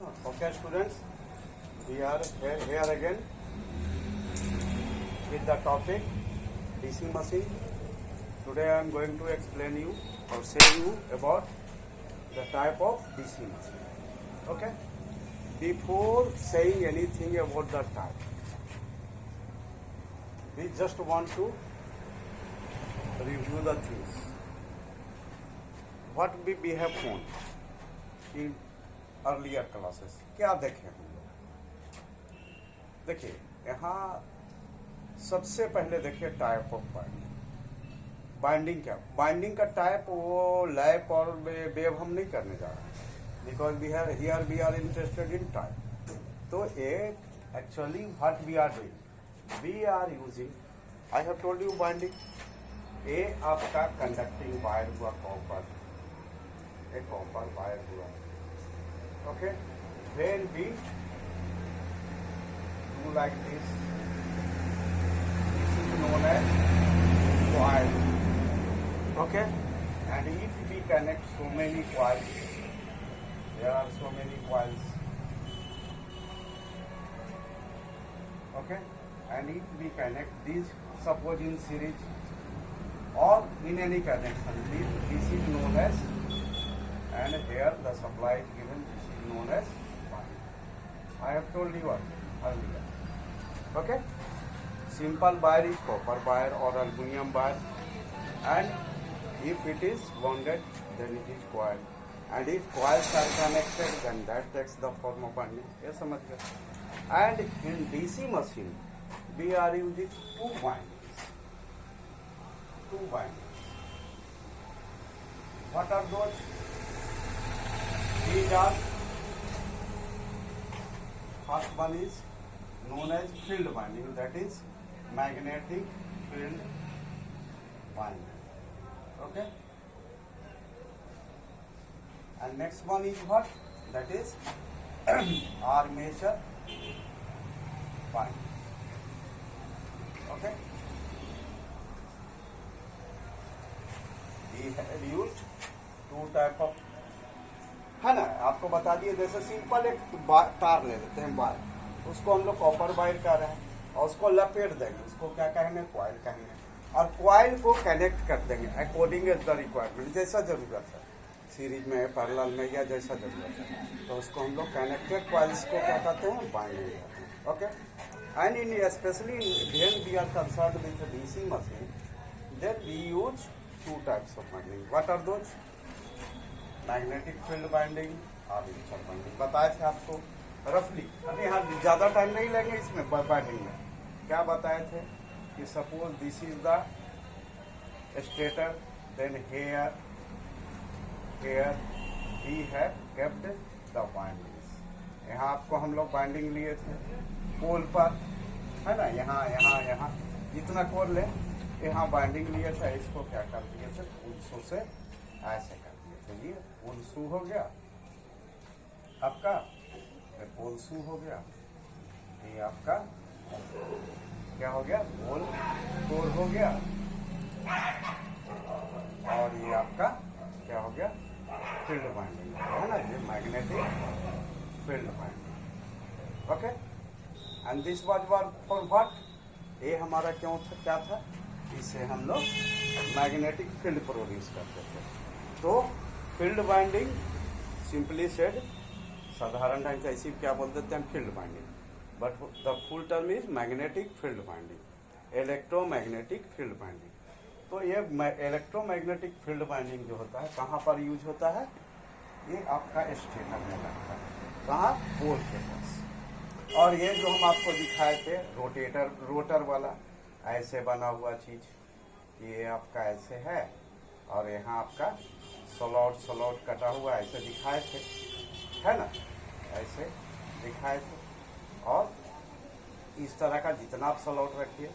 Okay, students, we are here again with the topic DC machine. Today I am going to explain you or say you about the type of DC machine. Okay. Before saying anything about the type, we just want to review the things. What we have found in earlier classes क्या देखें हम लोग। देखिए यहाँ सबसे पहले देखिए type of binding. Binding क्या, बाइंडिंग का टाइप वो लैप और वेव हम नहीं करने जा रहे हैं, because we are interested in type. तो ये actually what we are doing, we are using, I have told you binding. ये आपका कंडक्टिंग वायर हुआ कॉपर, एक कॉपर वायर हुआ। Okay, when we do like this is known as coil. Okay, and if we connect so many coils, there are so many coils. Okay, and if we connect these, suppose in series or in any connection, this is known as, and here the supply is given, known as wire. I have told you earlier. Okay, simple wire is copper wire or aluminum wire, and if it is bonded then it is coil, and if coils are connected then that takes the form of binding. ये समझ गए। And in DC machine we are using two bindings. What are those? These are, first one is known as field binding, that is magnetic field binding. Okay, and next one is what, that is armature binding. Okay, we have used two type of, है ना, आपको बता दिए। जैसे simple एक तार ले लेते हैं वायर, उसको हम लोग कॉपर वायर कर रहे हैं और उसको लपेट देंगे, उसको क्या कहेंगे, कॉइल कहेंगे, और कॉइल को कनेक्ट कर देंगे अकॉर्डिंग एज द रिक्वायरमेंट, जैसा जरूरत है, सीरीज में, पैरेलल में, या जैसा जरूरत है। तो उसको हम लोग कनेक्टेड कॉइल्स को क्या कहते हैं, बाइंडिंग कहते हैं। Okay, and in specially when we are concerned with DC machine, then we use two types of binding. What are those? Magnetic field binding, armature binding. बताए थे आपको रफली, अभी यहाँ ज्यादा टाइम नहीं लेंगे इसमें बाइंडिंग में। क्या बताए थे कि suppose this is the stator, then here we have kept the bindings. यहाँ आपको हम लोग बाइंडिंग लिए थे पोल पर, है ना, यहाँ जितना कोर ले, यहाँ बाइंडिंग लिए थे। इसको क्या कर दिए थे, पुलसों से ऐसे कर दिए थे। ये पोलसू हो गया आपका, पोलसू हो गया, ये आपका क्या हो गया, पोल कोर हो गया, और ये आपका क्या हो गया, फील्ड बाइंडिंग, है ना, ये magnetic field binding. Okay, and this was for what, ये हमारा क्यों था, क्या था, इसे हम लोग मैग्नेटिक फील्ड प्रोड्यूस करते थे। तो फील्ड बाइंडिंग सिंपली सेड, साधारण ढंग से ऐसी क्या बोल देते हैं, field binding, but the full term is magnetic field binding, electromagnetic field binding. तो ये इलेक्ट्रोमैग्नेटिक फील्ड बाइंडिंग जो होता है कहाँ पर यूज होता है, ये आपका स्टेटर में लगता है, कहाँ, पोल के पास। और ये जो हम आपको दिखाए थे रोटर वाला ऐसे बना हुआ चीज, ये आपका ऐसे है, और यहाँ आपका स्लॉट कटा हुआ ऐसे दिखाए थे, है ना, ऐसे दिखाए थे। और इस तरह का जितना आप स्लॉट रखिए,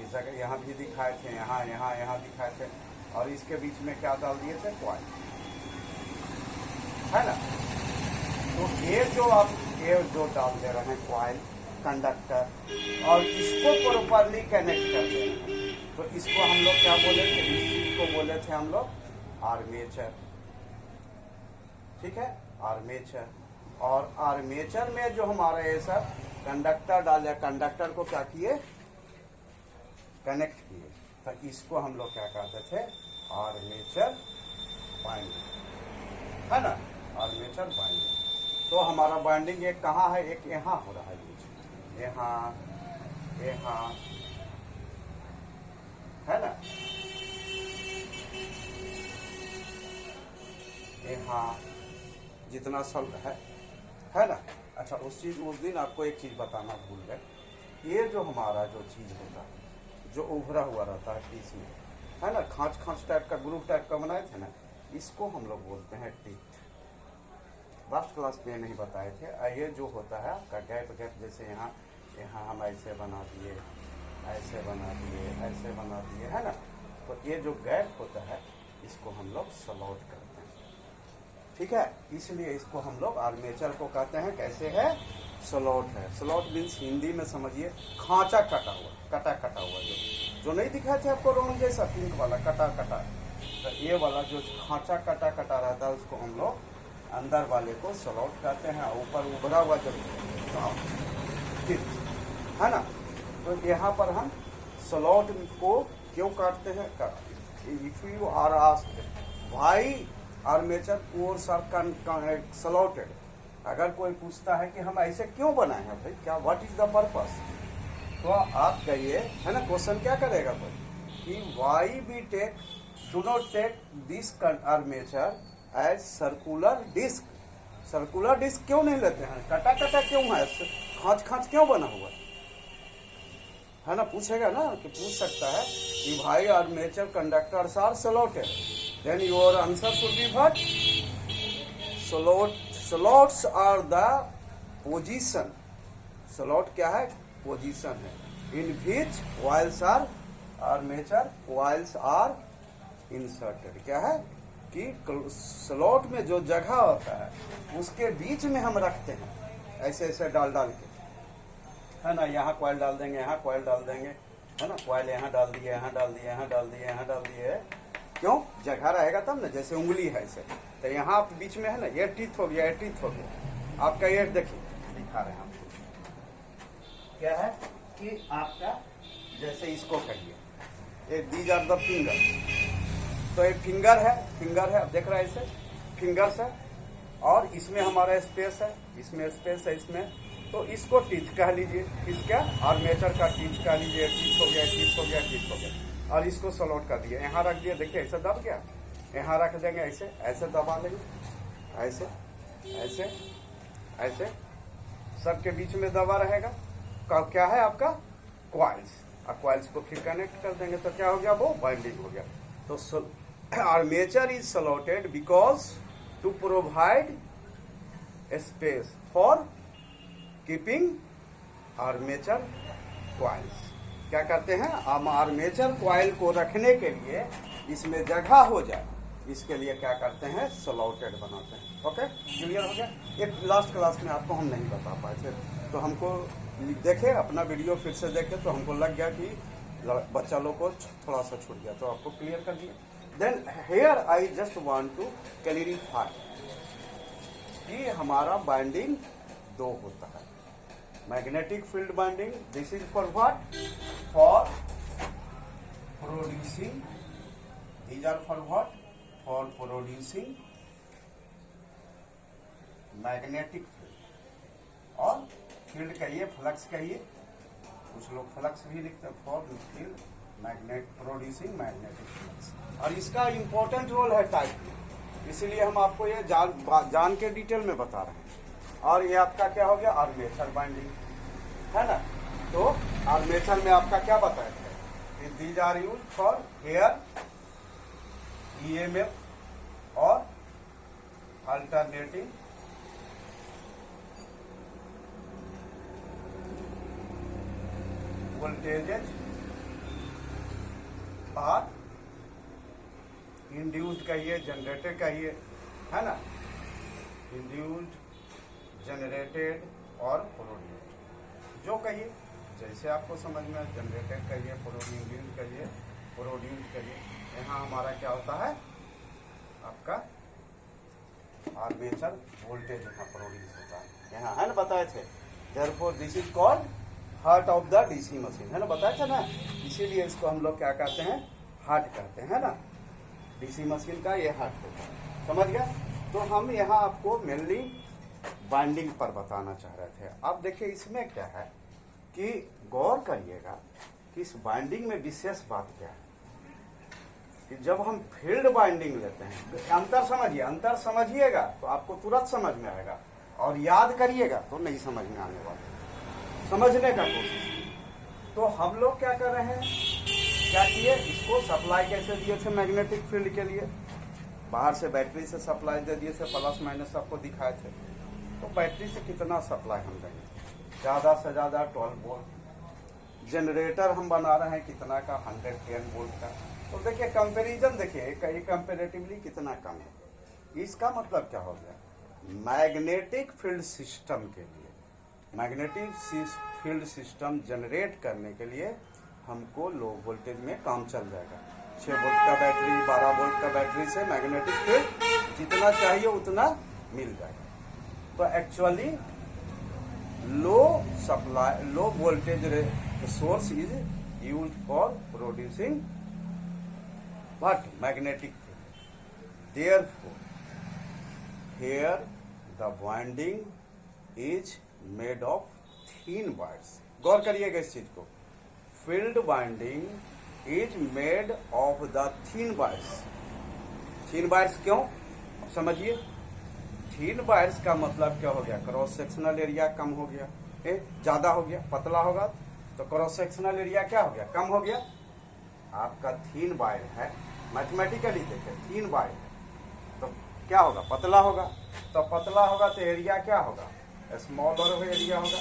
इस जगह यहाँ भी दिखाए थे, यहाँ दिखाए थे, और इसके बीच में क्या डाल दिए थे, कॉइल, है ना। तो ये जो डाल दे रहे हैं कॉइल, कंडक्टर, और इसको प्रॉपरली कनेक्ट कर दे रहे हैं, तो इसको हम लोग क्या बोले थे, इस चीज को बोले थे हम लोग आर्मेचर। ठीक है, आर्मेचर। और आर्मेचर में जो हमारा ये सब कंडक्टर डाले, कंडक्टर को क्या किए, कनेक्ट किए, तो इसको हम लोग क्या कहते थे, आर्मेचर बाइंडिंग, है ना, आर्मेचर बाइंडिंग। तो हमारा बाइंडिंग एक कहाँ है, एक यहाँ हो रहा है, यहाँ यहाँ, है ना, यहाँ जितना सल है ना। अच्छा, उस दिन आपको एक चीज बताना भूल गए, ये जो हमारा जो चीज होता है, जो उभरा हुआ रहता है पीस में, है ना, खांच खांच टाइप का, ग्रुप टाइप का बनाए थे ना, इसको हम लोग बोलते हैं टीथ। लास्ट क्लास में नहीं बताए थे। ये जो होता है आपका गैप गैप, जैसे यहाँ यहाँ हम ऐसे बना दिए, ऐसे बना दिए, ऐसे बना दिए, है ना, तो ये जो गैप होता है इसको हम लोग स्लॉट करते हैं, ठीक है। इसलिए इसको हम लोग आर्मेचर को कहते हैं, कैसे है, स्लॉट है। स्लॉट मीन्स हिंदी में समझिए खांचा कटा हुआ, कटा कटा हुआ, जो नहीं दिखाया थे आपको रोम जैसा पिंक वाला कटा कटा, तो ये वाला जो खांचा कटा कटा रहता है उसको हम लोग अंदर वाले को स्लॉट कहते हैं। ऊपर उभरा हुआ जो है ना, तो यहाँ पर हम स्लॉट को क्यों काटते हैं, if you are asked why armature cores are slotted, अगर कोई पूछता है कि हम ऐसे क्यों बनाए हैं भाई, क्या व्हाट इज द पर्पस, तो आप कहिए, है ना, क्वेश्चन क्या करेगा भाई कि why we take, do not take this armature as circular disc. Circular disc क्यों नहीं लेते हैं, कटा कटा क्यों है, खांच खांच क्यों बना हुआ है ना, पूछेगा ना, कि पूछ सकता है कि भाई armature conductors are slotted, then your answer should be what, slots are the position. Slot क्या है, पोजीशन है, in which coils are, armature coils are inserted. क्या है कि स्लॉट में जो जगह होता है उसके बीच में हम रखते हैं, ऐसे ऐसे डाल डाल के, है ना, यहाँ कॉइल डाल देंगे, यहाँ कॉइल डाल देंगे, है ना, कॉइल यहाँ डाल दिए, यहाँ डाल दिए, यहाँ डाल दिए, यहाँ डाल दिए, क्यों, जगह रहेगा तब ना, जैसे उंगली है ऐसे, तो यहाँ बीच में है ना, ये टीथ हो गया, ये टीथ हो गया, आपका ये देखिए दिखा रहे हैं आपको, क्या है कि आपका जैसे इसको कहिए, ये दीज आर द फिंगर, तो ये फिंगर है, अब देख रहा है इसे, फिंगर्स है, और इसमें हमारा स्पेस है, इसमें स्पेस है इसमें, तो इसको टीथ कह लीजिए, किसका, आर्मेचर का टीथ कह लीजिए, टीथ हो गया, टीथ हो गया, टीथ हो गया, और इसको स्लॉट कर दिया, यहाँ रख दिया, देखिए ऐसे दब गया, यहाँ रख देंगे, ऐसे ऐसे दबा लेंगे, ऐसे ऐसे ऐसे, सबके बीच में दबा रहेगा, क्या है आपका कॉइल्स, और कॉइल्स को फिर कनेक्ट कर देंगे, तो क्या हो गया, वो बाइंडिंग हो गया। तो armature is slotted because to provide space for keeping armature coils. क्या करते हैं, हम आर्मेचर कॉइल को रखने के लिए, इसमें जगह हो जाए, इसके लिए क्या करते हैं, स्लॉटेड बनाते हैं। ओके, क्लियर हो गया। एक लास्ट क्लास में आपको हम नहीं बता पाए थे, तो हमको देखे अपना वीडियो फिर से देखे, तो हमको लग गया कि बच्चा लोग को थोड़ा सा छूट गया, तो आपको क्लियर कर दिया। Then here I just want to clarify कि हमारा बाइंडिंग दो होता है, magnetic field binding, this is for what, for producing, these are for what, for producing magnetic field, और फील्ड कहिए, फ्लक्स कहिए, कुछ लोग फ्लक्स भी लिखते हैं, for field magnet, producing magnetic flux, और इसका इंपॉर्टेंट रोल है टाइप में, इसीलिए हम आपको ये जान के डिटेल में बता रहे हैं। और ये आपका क्या हो गया, आर्मेचर बाइंडिंग, है ना। तो आर्मेचर में आपका क्या बताया थे, these are use for here EMF और अल्टरनेटिंग वोल्टेजेज और इंड्यूस्ड कहिए, जनरेटेड कहिए, है ना, इंड्यूस्ड, जनरेटेड और प्रोड्यूस्ड, जो कहिए जैसे आपको समझ में, जनरेटेड कहिए, प्रोड्यूस्ड कहिए, प्रोड्यूस्ड कहिए। यहाँ हमारा क्या होता है, आपका आर्मेचर वोल्टेज यहाँ प्रोड्यूस होता है, यहाँ है ना बताए थे। Therefore this is called heart of the DC machine, है ना बताया था ना, इसीलिए इसको हम लोग क्या कहते हैं, हार्ट कहते हैं ना, डीसी मशीन का ये हार्ट होता है, समझ गया। तो हम यहाँ आपको मेनली बाइंडिंग पर बताना चाह रहे थे। अब देखिए इसमें क्या है कि गौर करिएगा कि इस बाइंडिंग में विशेष बात क्या है कि जब हम फील्ड बाइंडिंग लेते हैं, अंतर समझिएगा तो आपको तुरंत समझ में आएगा, और याद करिएगा तो नहीं समझ में आने वाला, समझने का कोशिश। तो हम लोग क्या कर रहे हैं, क्या किए, इसको सप्लाई कैसे दिए थे मैग्नेटिक फील्ड के लिए, बाहर से बैटरी से सप्लाई दे दिए थे, प्लस माइनस आपको दिखाए थे। तो बैटरी से कितना सप्लाई हम देंगे, ज़्यादा से ज़्यादा 12 वोल्ट। जनरेटर हम बना रहे हैं कितना का, 110 वोल्ट का। तो देखिए कंपैरिजन देखिए कंपैरेटिवली कितना कम है। इसका मतलब क्या हो गया, मैग्नेटिक फील्ड सिस्टम के लिए, मैग्नेटिक फील्ड सिस्टम जनरेट करने के लिए हमको लो वोल्टेज में काम चल जाएगा। 6 वोल्ट का बैटरी, 12 वोल्ट का बैटरी से मैग्नेटिक फील्ड जितना चाहिए उतना मिल जाएगा। तो actually low voltage source is used for producing what, magnetic field. Therefore here the winding is made of thin wires। गौर करिएगा इस चीज को, field winding is made of the thin wires. Thin wires क्यों, अब समझिए। थिन वायर्स का मतलब क्या हो गया, क्रॉस सेक्शनल एरिया कम हो गया, ज्यादा हो गया, पतला होगा तो क्रॉस सेक्शनल एरिया क्या हो गया, कम हो गया। आपका थिन वायर है, मैथमेटिकली देखें थिन वायर है तो क्या होगा, पतला होगा। तो पतला होगा तो एरिया क्या होगा, स्मॉलर एरिया होगा।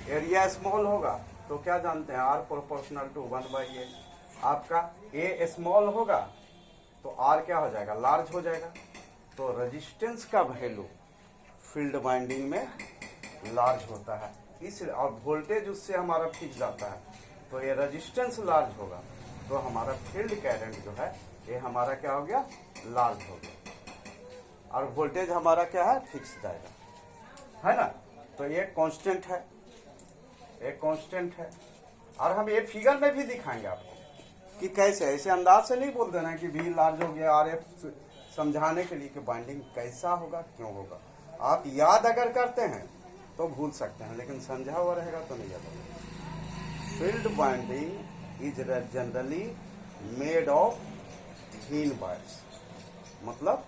एरिया स्मॉल होगा तो क्या जानते हैं, आर प्रोपोर्शनल टू 1/a। आपका ए स्मॉल होगा तो आर क्या हो जाएगा, लार्ज हो जाएगा। तो रेजिस्टेंस का वैल्यू फील्ड वाइंडिंग में लार्ज होता है, इस और वोल्टेज उससे हमारा फिक्स जाता है। तो ये रेजिस्टेंस लार्ज होगा तो हमारा फील्ड करंट जो है ये हमारा क्या हो गया, लार्ज हो गया, और वोल्टेज हमारा क्या है, फिक्स जाएगा, है ना। तो ये कांस्टेंट है, एक कांस्टेंट है। और हम ये फिगर में भी दिखाएंगे आपको कि कैसे, ऐसे अंदाज से नहीं बोल देना कि भी लार्ज हो गया, आर एफ समझाने के लिए कि बाइंडिंग कैसा होगा, क्यों होगा। आप याद अगर करते हैं तो भूल सकते हैं, लेकिन समझा हुआ रहेगा तो नहीं याद होगा। Field binding is generally made of thin wires, मतलब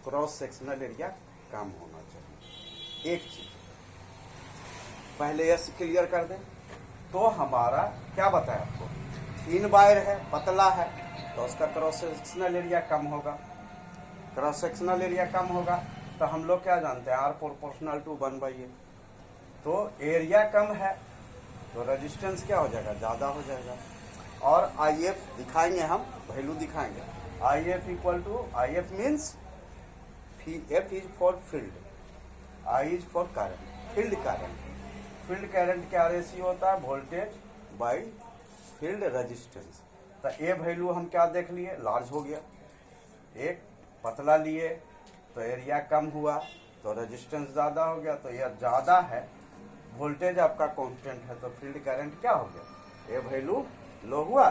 क्रॉस सेक्शनल एरिया कम होना चाहिए। एक चीज पहले यह क्लियर कर दें, तो हमारा क्या बताया आपको, थिन वायर है, पतला है, तो उसका क्रॉस सेक्शनल एरिया कम होगा। क्रॉस सेक्शनल एरिया कम होगा तो हम लोग क्या जानते हैं, आर प्रोपोर्शनल टू 1/a। तो एरिया कम है तो रेजिस्टेंस क्या हो जाएगा, ज़्यादा हो जाएगा। और आई एफ दिखाएंगे हम, वैल्यू दिखाएंगे। I F equal to, I F means F is for field, I is for current, field current। Field current क्या रेशियो होता है, वोल्टेज बाई फील्ड रेजिस्टेंस। तो ए वैल्यू हम क्या देख लिए, लार्ज हो गया। एक पतला लिए तो एरिया कम हुआ तो रेजिस्टेंस ज़्यादा हो गया, तो यह ज़्यादा है, वोल्टेज आपका कांस्टेंट है तो फील्ड करंट क्या हो गया, ए वैल्यू लो हुआ।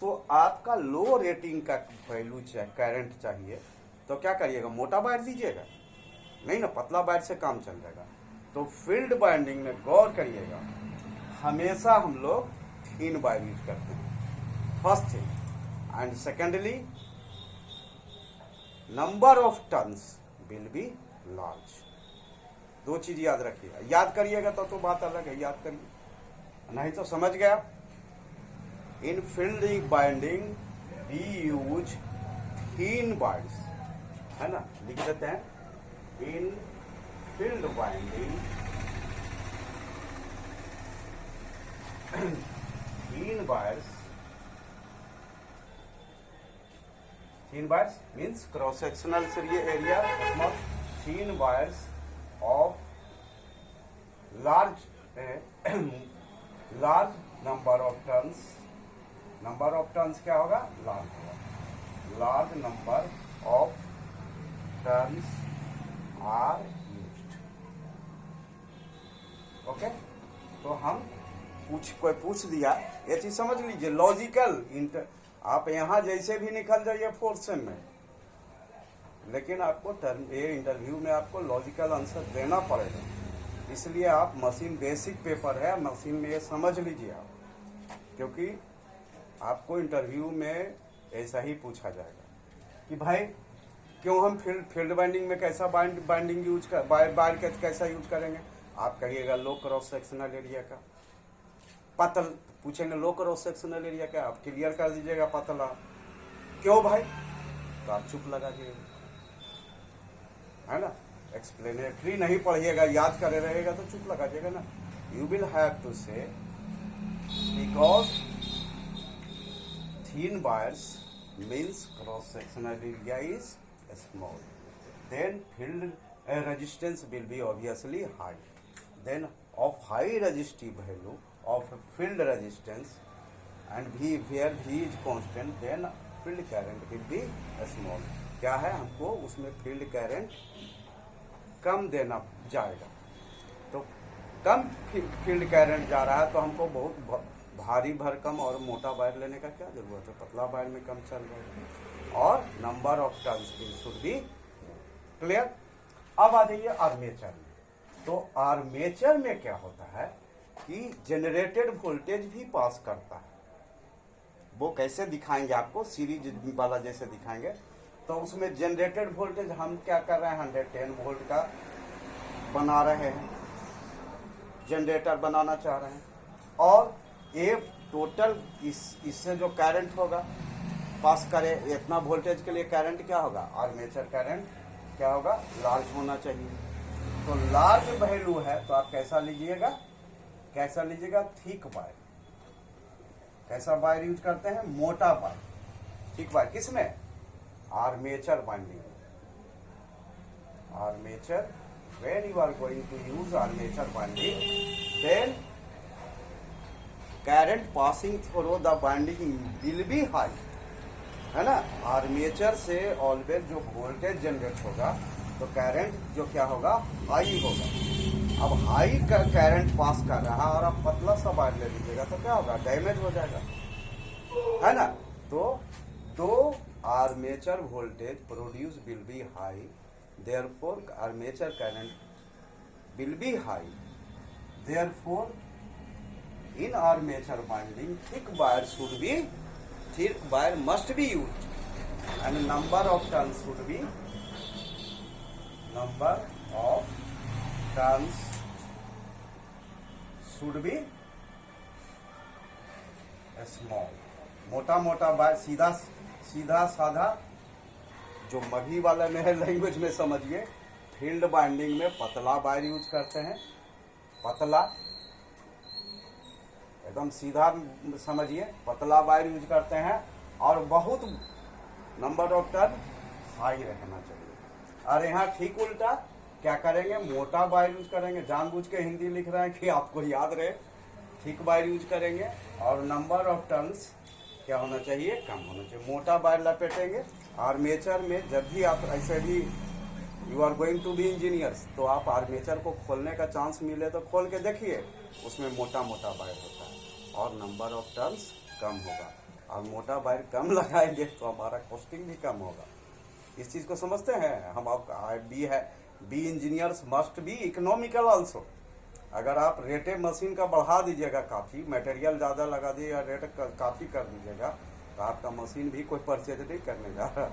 तो आपका लो रेटिंग का वैल्यू करंट चाहिए तो क्या करिएगा, मोटा वायर दीजिएगा, नहीं ना, पतला वायर से काम चल जाएगा। तो फील्ड बाइंडिंग में गौर करिएगा, हमेशा हम लोग थिन वायर यूज करते हैं, first thing. And secondly number of turns will be large. दो चीज याद रखिएगा, याद करिएगा तो बात अलग है, याद करिए, नहीं तो समझ गया। In field winding we use thin wires, है ना, लिख देते हैं, in field winding thin wires means cross sectional area small, thin wires of large number of turns. Number of turns क्या होगा, लार्ज होगा, large number of turns are used. Okay, तो हम कोई पूछ दिया, ये चीज समझ लीजिए, लॉजिकल आप यहां जैसे भी निकल जाइए फोर्थ सेम में, लेकिन आपको ये इंटरव्यू में आपको लॉजिकल आंसर देना पड़ेगा। इसलिए आप मशीन बेसिक पेपर है, मशीन में ये समझ लीजिए आप, क्योंकि आपको इंटरव्यू में ऐसा ही पूछा जाएगा कि भाई क्यों हम फील्ड बाइंडिंग में कैसा बाइंडिंग यूज कर बायर कैसा यूज करेंगे। आप कहिएगा लो क्रॉस सेक्शनल एरिया का, पतल पूछेंगे लो क्रॉस सेक्शनल एरिया का, आप क्लियर कर दीजिएगा पतला। क्यों भाई, तो आप चुप लगा दीजिएगा, है ना। एक्सप्लेनेटरी नहीं पढ़िएगा, याद करे रहेगा तो चुप लगा जाएगा ना। यू विल हैव टू से because thin wires means cross sectional area is small, then field resistance will be obviously high, then of high resistive value of field resistance and V where V is constant, then field current will be small। क्या है, हमको उसमें field current कम देना जाएगा, तो कम field current जा रहा है तो हमको बहुत भारी भरकम और मोटा वायर लेने का क्या जरूरत है, पतला वायर में कम चल जाएगा। और number of turns should be clear. अब आ जाइए आर्मेचर में। तो आर्मेचर में क्या होता है कि जनरेटेड वोल्टेज भी पास करता है। वो कैसे दिखाएंगे आपको, सीरीज वाला जैसे दिखाएंगे। तो उसमें जनरेटेड वोल्टेज हम क्या कर रहे हैं, 110 वोल्ट का बना रहे हैं, जनरेटर बनाना चाह रहे हैं। और ये टोटल इससे जो करंट होगा पास करे, इतना वोल्टेज के लिए करंट क्या होगा, आर्मेचर करंट क्या होगा, लार्ज होना चाहिए। तो लार्ज वैल्यू है तो आप कैसा लीजिएगा, थिक वायर। कैसा वायर यूज करते हैं, मोटा वायर, थिक वायर। किसमें, armature binding. Armature, when you are going to use armature binding, then current passing through the binding will be high, है ना। आर्मेचर से ऑलवेज जो वोल्टेज जनरेट होगा तो करंट जो क्या होगा, हाई होगा। अब हाई करंट पास कर रहा है और आप पतला सा वायर ले लीजिएगा तो क्या होगा, डैमेज हो जाएगा, है ना। तो armature voltage produce will be high, therefore armature current will be high, therefore in armature binding thick wire must be used and number of turns should be small। मोटा वायर, सीधा साधा, जो मभी वाला मेरे लैंग्वेज में समझिए, फील्ड बाइंडिंग में पतला वायर यूज करते हैं, पतला एकदम सीधा समझिए, पतला वायर यूज करते हैं और बहुत नंबर ऑफ टर्न हाई रहना चाहिए। और यहाँ ठीक उल्टा क्या करेंगे, मोटा वायर यूज करेंगे, जानबूझ के हिंदी लिख रहे हैं कि आपको याद रहे, ठीक वायर यूज करेंगे और नंबर ऑफ टर्न्स क्या होना चाहिए, कम होना चाहिए। मोटा वायर लपेटेंगे। आर्मेचर में जब भी आप ऐसे भी you are going to be engineers, तो आप आर्मेचर को खोलने का चांस मिले तो खोल के देखिए, उसमें मोटा वायर होता है और नंबर ऑफ टर्न्स कम होगा। और मोटा वायर कम लगाएंगे तो हमारा कॉस्टिंग भी कम होगा। इस चीज को समझते हैं हम। आप be engineers must be economical also. अगर आप रेटे मशीन का बढ़ा दीजिएगा, काफ़ी मटेरियल ज़्यादा लगा दीजिएगा, रेट काफ़ी कर दीजिएगा, तो आपका मशीन भी कोई परचेज नहीं करने जा रहा।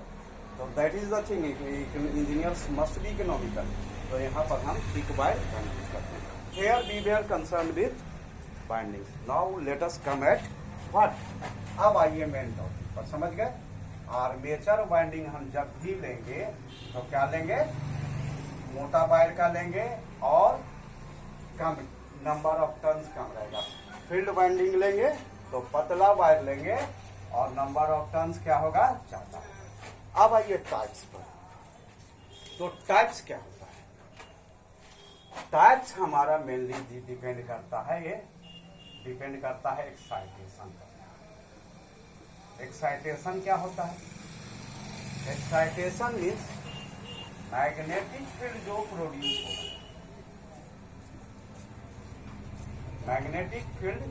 तो that is the thing, engineers must be economical. तो यहाँ पर हम थिक वायर यूज करते हैं। Here we were concern with binding. Now let us come at what. अब आइए मेन टॉपिक पर, समझ गए। आर्मेचर बाइंडिंग हम जब भी लेंगे तो क्या लेंगे, मोटा वायर का लेंगे और कम नंबर ऑफ टर्न्स कम रहेगा। फील्ड बाइंडिंग लेंगे तो पतला वायर लेंगे और नंबर ऑफ टर्न्स क्या होगा, ज्यादा। अब आइए टाइप्स पर। तो टाइप्स क्या होता है, टाइप्स हमारा मेनली डिपेंड करता है, ये डिपेंड करता है एक्साइटेशन पर। एक्साइटेशन क्या होता है, एक्साइटेशन मीन्स मैग्नेटिक फील्ड जो प्रोड्यूस हो रहा है, मैग्नेटिक फील्ड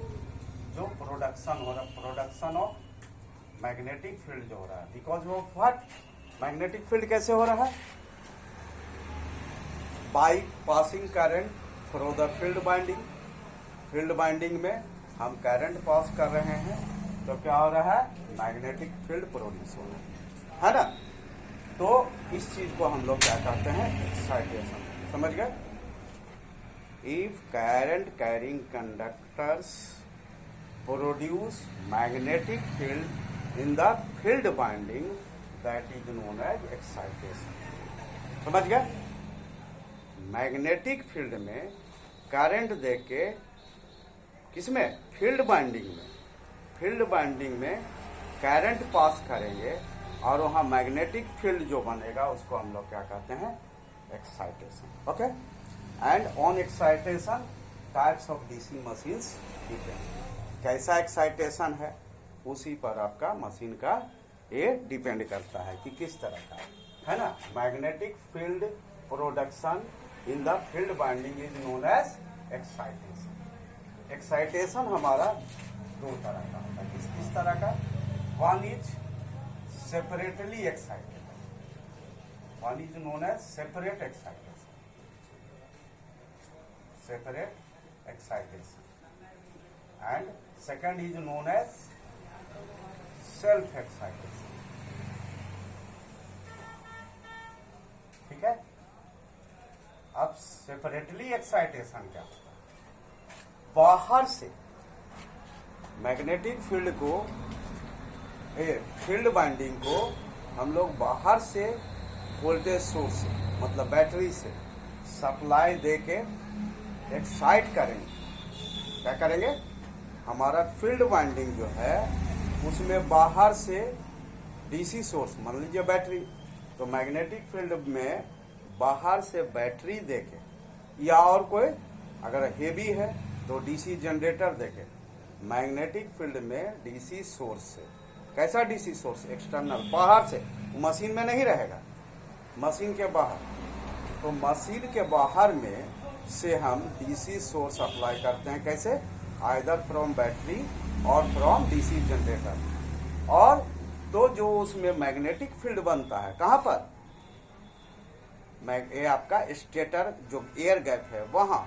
जो प्रोडक्शन हो रहा है, प्रोडक्शन ऑफ मैग्नेटिक फील्ड जो हो रहा है, because of what, magnetic field कैसे हो रहा है, by passing current through the field binding, field binding में हम करंट पास कर रहे हैं तो क्या हो रहा है, मैग्नेटिक फील्ड प्रोड्यूस हो रहा है ना। तो इस चीज को हम लोग क्या कहते हैं, एक्साइटेशन, समझ गए। If current carrying conductors produce magnetic field in the field binding that is known as excitation, समझ गए। मैग्नेटिक फील्ड में करंट देके किसमें, फील्ड बाइंडिंग में, फील्ड बाइंडिंग में करंट पास करेंगे और वहां मैग्नेटिक फील्ड जो बनेगा उसको हम लोग क्या कहते हैं, excitation. Okay, and on excitation types of DC machines depend, कैसा एक्साइटेशन है उसी पर आपका मशीन का ये डिपेंड करता है कि किस तरह का है ना। Magnetic field production in the field binding is known as excitation. Excitation हमारा दो तरह का होता है, किस तरह का, one is separately excited, one is known as separate excitation, separate excitation, and second is known as self excitation. ठीक है, अब सेपरेटली एक्साइटेशन क्या होता है, बाहर से मैग्नेटिक फील्ड को, फील्ड बाइंडिंग को हम लोग बाहर से वोल्टेज सोर्स से, मतलब बैटरी से सप्लाई देके एक्साइट करेंगे। क्या करेंगे, हमारा फील्ड बाइंडिंग जो है उसमें बाहर से डीसी सोर्स, मान लीजिए बैटरी, तो मैग्नेटिक फील्ड में बाहर से बैटरी देके, या और कोई अगर हेवी है तो डीसी जनरेटर देके, मैग्नेटिक फील्ड में डीसी सोर्स से, कैसा डीसी सोर्स, एक्सटर्नल, बाहर से, मशीन में नहीं रहेगा, मशीन के बाहर, तो मशीन के बाहर में से हम डीसी सोर्स अप्लाई करते हैं, कैसे, आइदर फ्रॉम बैटरी और फ्रॉम डीसी जनरेटर, और तो जो उसमें मैग्नेटिक फील्ड बनता है कहां पर, ये आपका स्टेटर जो एयर गैप है वहां,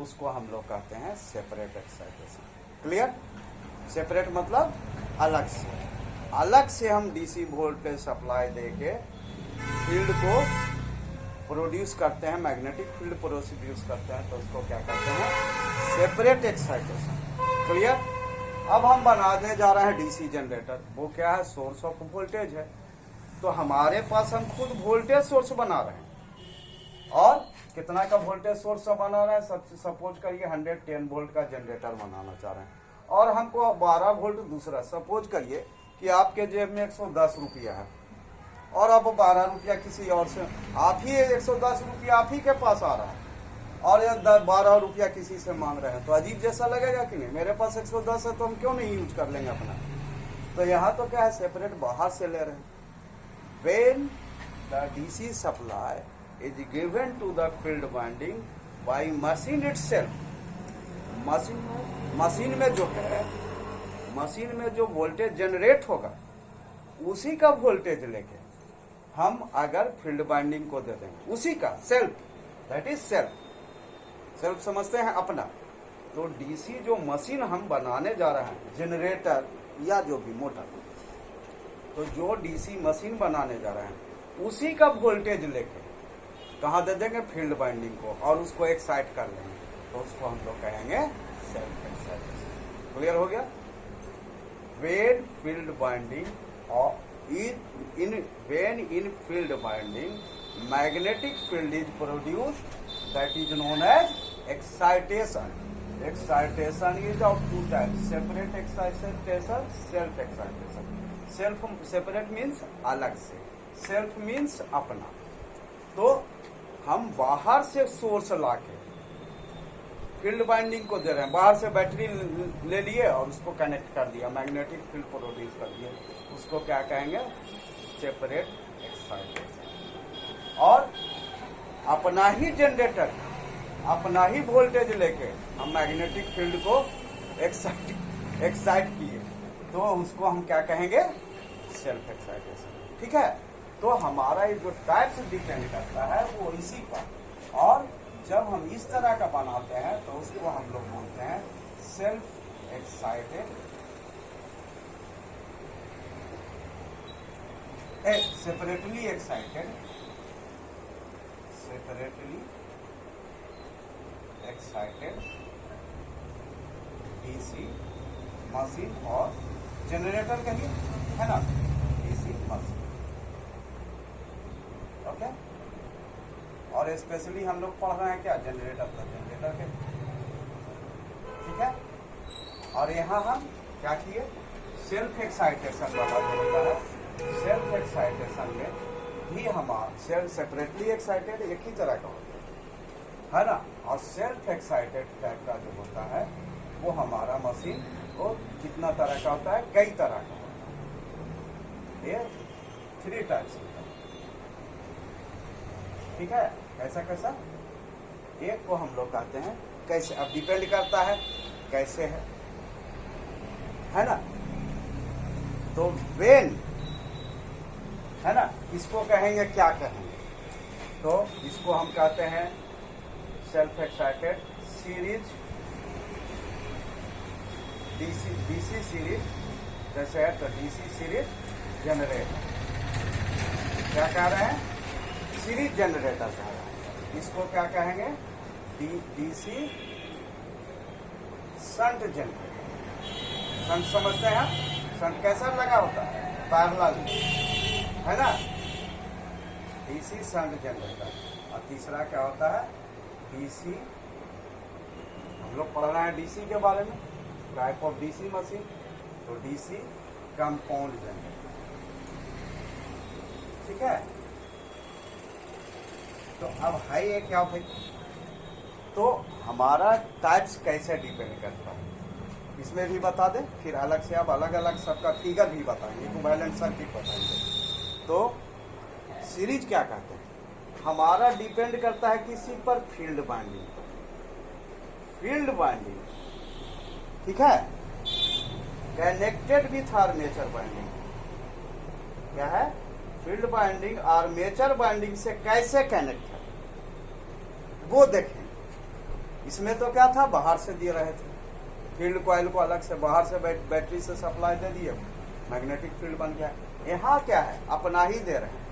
उसको हम लोग कहते हैं सेपरेट एक्साइटेशन। क्लियर, सेपरेट मतलब अलग से हम डीसी वोल्टेज सप्लाई देके फील्ड को प्रोड्यूस करते हैं, मैग्नेटिक फील्ड प्रोड्यूस करते हैं, तो उसको क्या कहते हैं, सेपरेट एक्साइटेशन। क्लियर। अब हम बनाने जा रहे हैं डीसी जनरेटर, वो क्या है, सोर्स ऑफ वोल्टेज है, तो हमारे पास हम खुद वोल्टेज सोर्स बना रहे हैं, और कितना का वोल्टेज सोर्स बना रहे हैं, सपोज करिए 110 वोल्ट का जनरेटर बनाना चाह रहे हैं, और हमको 12 वोल्ट दूसरा, सपोज करिए कि आपके जेब में 110 रुपया है और अब 12 रुपया किसी और से, आप ही 110 रुपया आप ही के पास आ रहा है और ये 12 रुपया किसी से मांग रहे हैं, तो अजीब जैसा लगेगा कि नहीं, मेरे पास 110 है तो हम क्यों नहीं यूज कर लेंगे अपना। तो यहाँ तो क्या है, सेपरेट बाहर से ले रहे हैं। When the DC supply is given to the field winding by machine itself, machine में जो है, मशीन में जो वोल्टेज जनरेट होगा उसी का वोल्टेज लेके हम अगर फील्ड बाइंडिंग को दे देंगे, उसी का सेल्फ, दैट इज सेल्फ समझते हैं अपना। तो डीसी जो मशीन हम बनाने जा रहे हैं, जनरेटर या जो भी मोटर, तो जो डीसी मशीन बनाने जा रहे हैं उसी का वोल्टेज लेके कहाँ दे देंगे, फील्ड बाइंडिंग को, और उसको एक्साइट कर लेंगे, तो उसको हम लोग कहेंगे सेल्फ एक्साइटेशन। क्लियर हो गया। When field binding or when in field binding magnetic field is produced, that is known as excitation. Excitation is of two types: separate excitation, self excitation. Self separate means अलग से, self means अपना। तो हम बाहर से source लाके field binding को दे रहे हैं, बाहर से बैटरी ले लिए और उसको कनेक्ट कर दिया, मैग्नेटिक फील्ड प्रोड्यूस कर दिया, उसको क्या कहेंगे, सेपरेट एक्साइटेशन। और अपना ही जनरेटर, अपना ही वोल्टेज लेके हम मैग्नेटिक फील्ड को एक्साइट किए, तो उसको हम क्या कहेंगे? Self excitation. ठीक है, तो हमारा ये जो टाइप्स डिपेंड करता है वो इसी पर। और जब हम इस तरह का बनाते हैं तो उसको हम लोग बोलते हैं self excited, separately excited DC machine और जनरेटर कहिए, है ना, डीसी मशीन। ओके, और स्पेशली हम लोग पढ़ रहे हैं क्या? जनरेटर का, जनरेटर के। ठीक है, और यहाँ हम क्या किए? सेल्फ एक्साइटेशन वाला जो होता है, सेल्फ एक्साइटेशन में भी हमारा सेल्फ सेपरेटली एक्साइटेड एक ही तरह का होता है ना, और सेल्फ एक्साइटेड टाइप का जो होता है वो हमारा मशीन को कितना तरह का होता है? कई तरह का होता है। ये 3 टाइप्स होता है। ठीक है, कैसा कैसा? एक को हम लोग कहते हैं कैसे, अब डिपेंड करता है कैसे है ना। तो वेन है ना, इसको कहेंगे, क्या कहेंगे? तो इसको हम कहते हैं self excited series, DC series, जैसे है तो डीसी सीरीज जनरेटर। क्या कह रहे हैं? सीरीज जनरेटर कह रहे हैं। इसको क्या कहेंगे? DC shunt generator. शंट समझते हैं? शंट कैसा लगा होता है? पैरेलल, है ना, डीसी शंट जनरेटर। और तीसरा क्या होता है? डीसी, हम लोग पढ़ रहे हैं डीसी के बारे में, टाइप ऑफ डीसी मशीन, तो डीसी कंपाउंड जनरेटर। ठीक है, तो अब है ये क्या भाई? तो हमारा टाइप्स कैसे डिपेंड करता है इसमें भी बता दें, फिर अलग से अब अलग अलग सबका फिगर भी बताएंगे, इक्विवेलेंट सर्किट बताएंगे। तो सीरीज क्या कहते हैं? हमारा डिपेंड करता है किसी पर? फील्ड बाइंडिंग पर। फील्ड बाइंडिंग, ठीक है, कनेक्टेड विथ आर्मेचर बाइंडिंग। क्या है? फील्ड बाइंडिंग आर्मेचर बाइंडिंग से कैसे कनेक्ट है वो देखें। इसमें तो क्या था? बाहर से दिए रहे थे, फील्ड कॉइल को अलग से बाहर से बैटरी से सप्लाई दे दिए, मैग्नेटिक फील्ड बन गया। यहाँ क्या है? अपना ही दे रहे हैं।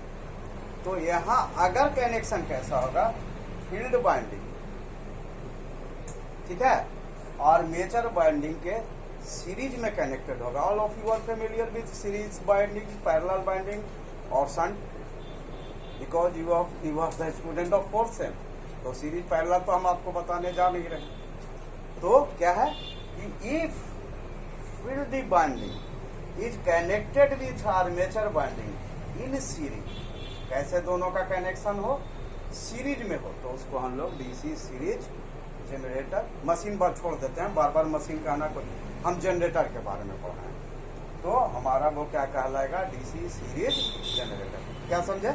तो यहाँ अगर कनेक्शन कैसा होगा? फील्ड बाइंडिंग, ठीक है, आर्मेचर बाइंडिंग के सीरीज में कनेक्टेड होगा। All of you are familiar with series winding, parallel winding और shunt, because you are the student of 4th sem. तो सीरीज पैरेलल तो हम आपको बताने जा नहीं रहे। तो क्या है कि if field binding is connected with armature binding in series, कैसे दोनों का कनेक्शन हो? सीरीज में हो, तो उसको हम लोग डीसी सीरीज जनरेटर। मशीन पर छोड़ देते हैं, बार बार मशीन कहना कोई, हम जनरेटर के बारे में पढ़ रहे हैं। तो हमारा वो क्या कहलाएगा? DC series generator. क्या समझे?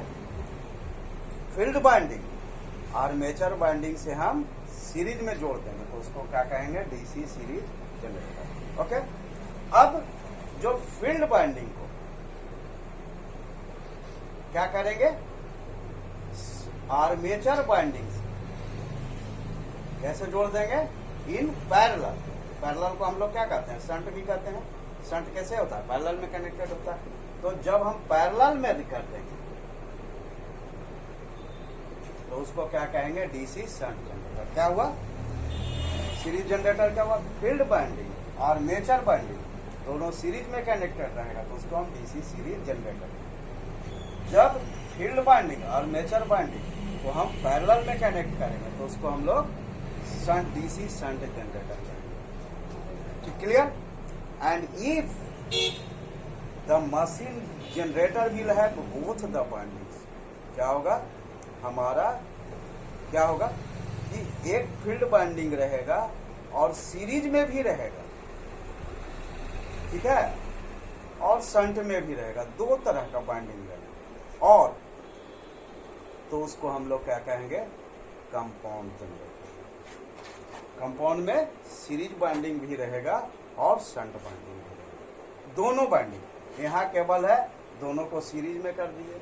फील्ड बाइंडिंग आर्मेचर बाइंडिंग से हम सीरीज में जोड़ देंगे तो उसको क्या कहेंगे? DC series generator. ओके, अब जो फील्ड बाइंडिंग को क्या करेंगे? आर्मेचर बाइंडिंग से कैसे जोड़ देंगे? In parallel. पैरेलल को हम लोग क्या कहते हैं? शंट भी कहते हैं। शंट कैसे होता है? पैरेलल में कनेक्टेड होता है। तो जब हम पैरेलल में कर देंगे तो उसको क्या कहेंगे? DC shunt generator. क्या हुआ? सीरीज जनरेटर क्या हुआ? फील्ड बाइंडिंग आर्मेचर बाइंडिंग दोनों सीरीज में कनेक्टेड रहेगा तो उसको हम डीसी सीरीज जनरेटर। जब फील्ड बाइंडिंग आर्मेचर बाइंडिंग को हम पैरेलल में कनेक्ट करेंगे तो उसको हम लोग शंट डीसी शंट जनरेटर करेंगे। Clear? And if the machine generator will have both the bindings, क्या होगा? हमारा क्या होगा कि एक फील्ड बाइंडिंग रहेगा और सीरीज में भी रहेगा, ठीक है, और शंट में भी रहेगा। दो तरह का बाइंडिंग रहेगा। और तो उसको हम लोग क्या कहेंगे, कंपाउंड जनरेटर। कंपाउंड में सीरीज बाइंडिंग भी रहेगा और शंट बाइंडिंग भी रहेगा, दोनों बाइंडिंग। यहाँ केबल है, दोनों को सीरीज में कर दिए,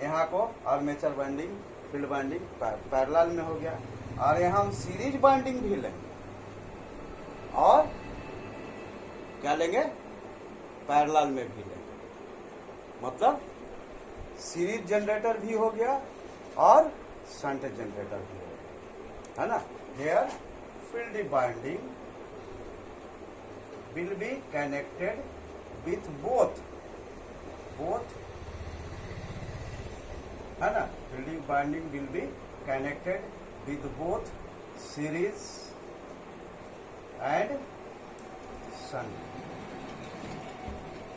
यहाँ को armature binding, field binding parallel में हो गया, और यहाँ हम सीरीज बाइंडिंग भी लेंगे और क्या लेंगे, पैरेलल में भी लेंगे। मतलब सीरीज जनरेटर भी हो गया और शंट जनरेटर भी हो गया, है ना। Here field binding will be connected with both है ना, field binding will be connected with both series and shunt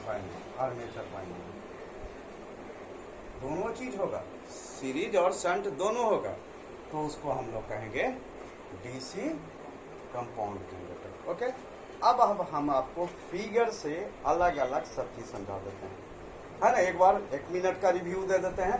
binding, armature binding, दोनों चीज होगा, सीरीज और शंट दोनों होगा, तो उसको हम लोग कहेंगे डीसी कंपाउंड जनरेटर। ओके, अब हम आपको फिगर से अलग अलग सब चीज समझा देते हैं, है ना। एक बार 1 मिनट का रिव्यू दे देते हैं।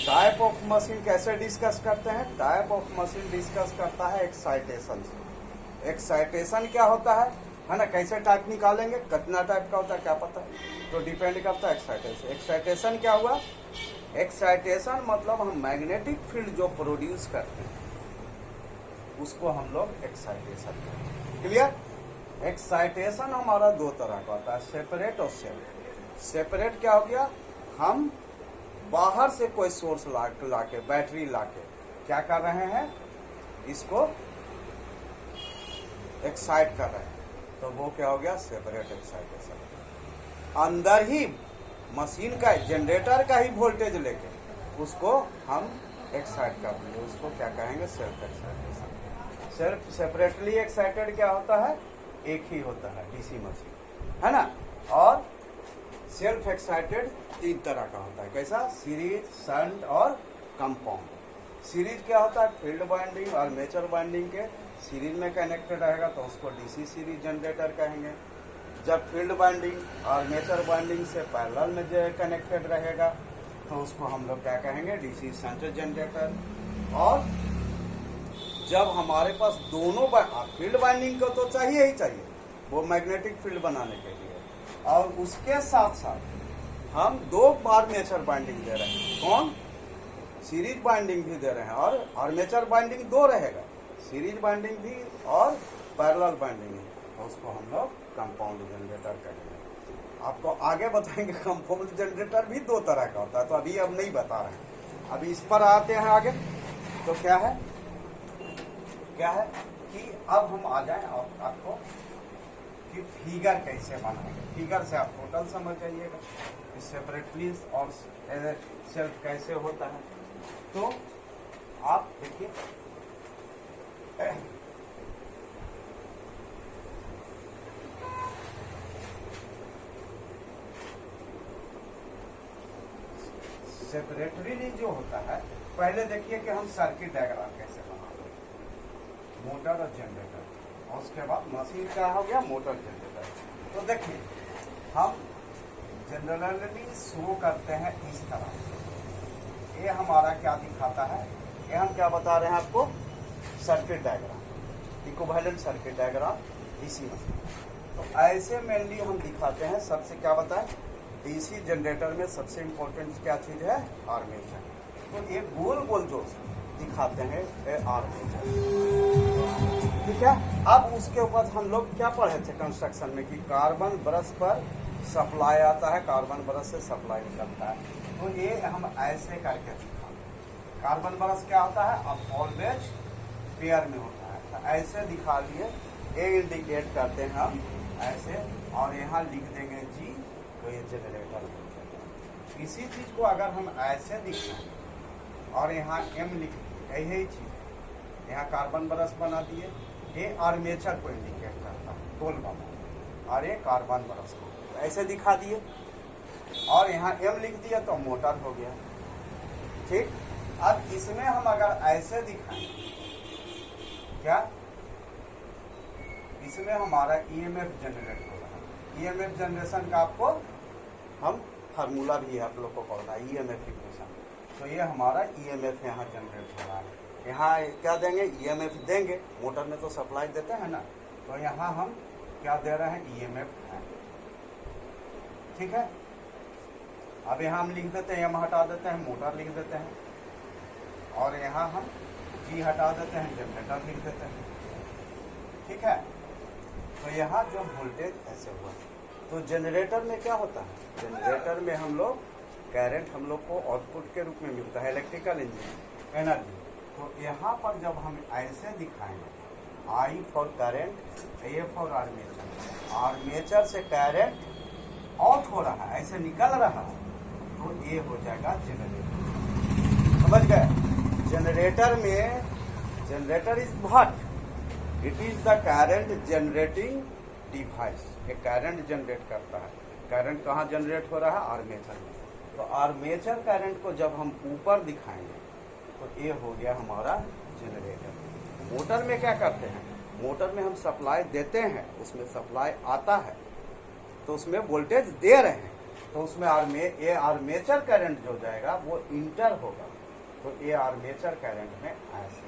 टाइप ऑफ मशीन कैसे डिस्कस करते हैं, टाइप ऑफ मशीन डिस्कस करता है एक्साइटेशन से। एक्साइटेशन क्या होता है ना, कैसे टाइप निकालेंगे, कितना टाइप का होता है क्या पता है, तो डिपेंड करता है एक्साइटेशन। एक्साइटेशन क्या हुआ, एक्साइटेशन मतलब हम मैग्नेटिक फील्ड जो प्रोड्यूस करते हैं उसको हम लोग एक्साइटेशन कहते हैं। क्लियर। एक्साइटेशन हमारा दो तरह का होता है, सेपरेट और सेल्फ। सेपरेट क्या हो गया, हम बाहर से कोई सोर्स लाके बैटरी लाके क्या कर रहे हैं, इसको एक्साइट कर रहे हैं, तो वो क्या हो गया, सेपरेट एक्साइटेशन। अंदर ही मशीन का जनरेटर का ही वोल्टेज लेके उसको हम एक्साइट कर देंगे, उसको क्या कहेंगे, self excitation. Self separately excited क्या होता है, एक ही होता है डीसी मशीन, है ना। और सेल्फ एक्साइटेड 3 तरह का होता है, कैसा, सीरीज, शंट और कंपाउंड। सीरीज क्या होता है, फील्ड बाइंडिंग और आर्मेचर बाइंडिंग के सीरीज में कनेक्टेड रहेगा तो उसको डीसी सीरीज जनरेटर कहेंगे। जब फील्ड बाइंडिंग और आर्मेचर बाइंडिंग से पैरेलल में जो कनेक्टेड रहेगा तो उसको हम लोग क्या कहेंगे, डीसी शंट जनरेटर। और जब हमारे पास दोनों फील्ड बाइंडिंग को तो चाहिए ही चाहिए, वो मैग्नेटिक फील्ड बनाने के लिए, और उसके साथ साथ हम 2 आर्मेचर बाइंडिंग दे रहे हैं, कौन, सीरीज बाइंडिंग भी दे रहे हैं, और आर्मेचर बाइंडिंग 2 रहेगा, सीरीज बाइंडिंग भी और पैरेलल बाइंडिंग भी, तो उसको हम लोग कंपाउंड जनरेटर करेंगे। आपको आगे बताएंगे कंपाउंड जनरेटर भी 2 तरह का होता है, तो अभी अब नहीं बता रहे हैं, अभी इस पर आते हैं आगे। तो क्या है कि अब हम आ जाए आपको कि फिगर कैसे बनाएंगे। फिगर से आप टोटल समझ जाइएगा कि सेपरेटली और सेल्फ कैसे होता है। तो आप देखिए, सेपरेटली जो होता है, पहले देखिए कि हम सर्किट डायग्राम कैसे बनाते हैं, मोटर और जनरेटर, और उसके बाद मशीन क्या हो गया, मोटर जनरेटर। तो देखिए हम जनरली शो करते हैं इस तरह, ये हमारा क्या दिखाता है, ये हम क्या बता रहे हैं आपको, circuit diagram, equivalent circuit diagram DC machine. तो ऐसे मेनली हम दिखाते हैं। सबसे क्या बताएं, डीसी जनरेटर में सबसे इम्पोर्टेंट क्या चीज है, आर्मेचर। तो ये गोल गोल जो दिखाते हैं ये आर्मेचर, ठीक है। अब उसके ऊपर हम लोग क्या पढ़े थे कंस्ट्रक्शन में कि कार्बन ब्रश पर सप्लाई आता है, कार्बन ब्रश से सप्लाई निकलता है। तो ये हम ऐसे करके दिखाते। कार्बन ब्रश क्या होता है, अब ऑलवेज पेयर में होता है, तो ऐसे दिखा लिए, ए इंडिकेट करते हैं हम ऐसे, और यहाँ लिख देंगे जी, तो ये जनरेटर। इसी चीज को अगर हम ऐसे दिखाएं और यहाँ एम लिख दिए, यही चीज यहाँ कार्बन ब्रश बना दिए, ये आर्मेचर को इंडिकेट करता है, टोल वाला, और ये कार्बन ब्रश को ऐसे दिखा दिए, और यहाँ एम लिख दिया तो मोटर हो गया, ठीक। अब इसमें हम अगर ऐसे दिखाएं, क्या इसमें हमारा ईएमएफ जनरेट हो रहा है। ईएमएफ जनरेशन का आपको हम फार्मूला भी आप लोग को पढ़ना है, ईएमएफ इक्वेशन। तो ये हमारा ईएमएफ यहाँ जनरेट हो रहा है। यहाँ क्या देंगे, ईएमएफ देंगे, मोटर में तो सप्लाई देते हैं ना, तो यहाँ हम क्या दे रहे हैं, ईएमएफ है। ठीक है, अब यहाँ हम लिख देते हैं, एम हटा देते हैं, मोटर लिख देते हैं, और यहाँ हम जी हटा देते हैं, जनरेटर लिख देते हैं। ठीक है, तो यहाँ जो वोल्टेज ऐसे हुआ, तो जनरेटर में क्या होता है, जनरेटर में हम लोग करंट हम लोग को आउटपुट के रूप में मिलता है, इलेक्ट्रिकल इंजन एनर्जी। तो यहाँ पर जब हम ऐसे दिखाएंगे, I for current, A for armature, armature से करंट आउट हो रहा है, ऐसे निकल रहा है, तो ये हो जाएगा जनरेटर। समझ गए, जनरेटर में, generator is what, it is the current generating device. ये करंट जनरेट करता है। करंट कहाँ जनरेट हो रहा है, आर्मेचर में। तो आर्मेचर करंट को जब हम ऊपर दिखाएंगे तो ये हो गया हमारा जनरेटर। मोटर में क्या करते हैं, मोटर में हम सप्लाई देते हैं, उसमें सप्लाई आता है, तो उसमें वोल्टेज दे रहे हैं, तो उसमें ये आर्मेचर करंट जो जाएगा वो इंटर होगा, तो ये आर्मेचर करंट में ऐसे।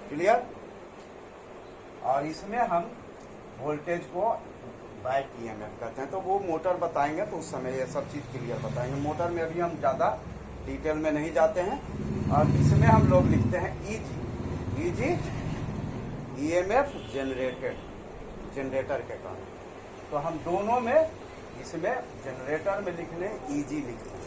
क्लियर। और इसमें हम वोल्टेज को बैक ईएमएफ कहते हैं, तो वो मोटर बताएंगे तो उस समय ये सब चीज़ क्लियर बताएंगे। मोटर में अभी हम ज़्यादा डिटेल में नहीं जाते हैं। और इसमें हम लोग लिखते हैं easy, easy EMF generated, generator के कारण। तो हम दोनों में, इसमें जनरेटर में लिखने ईजी लिखते हैं,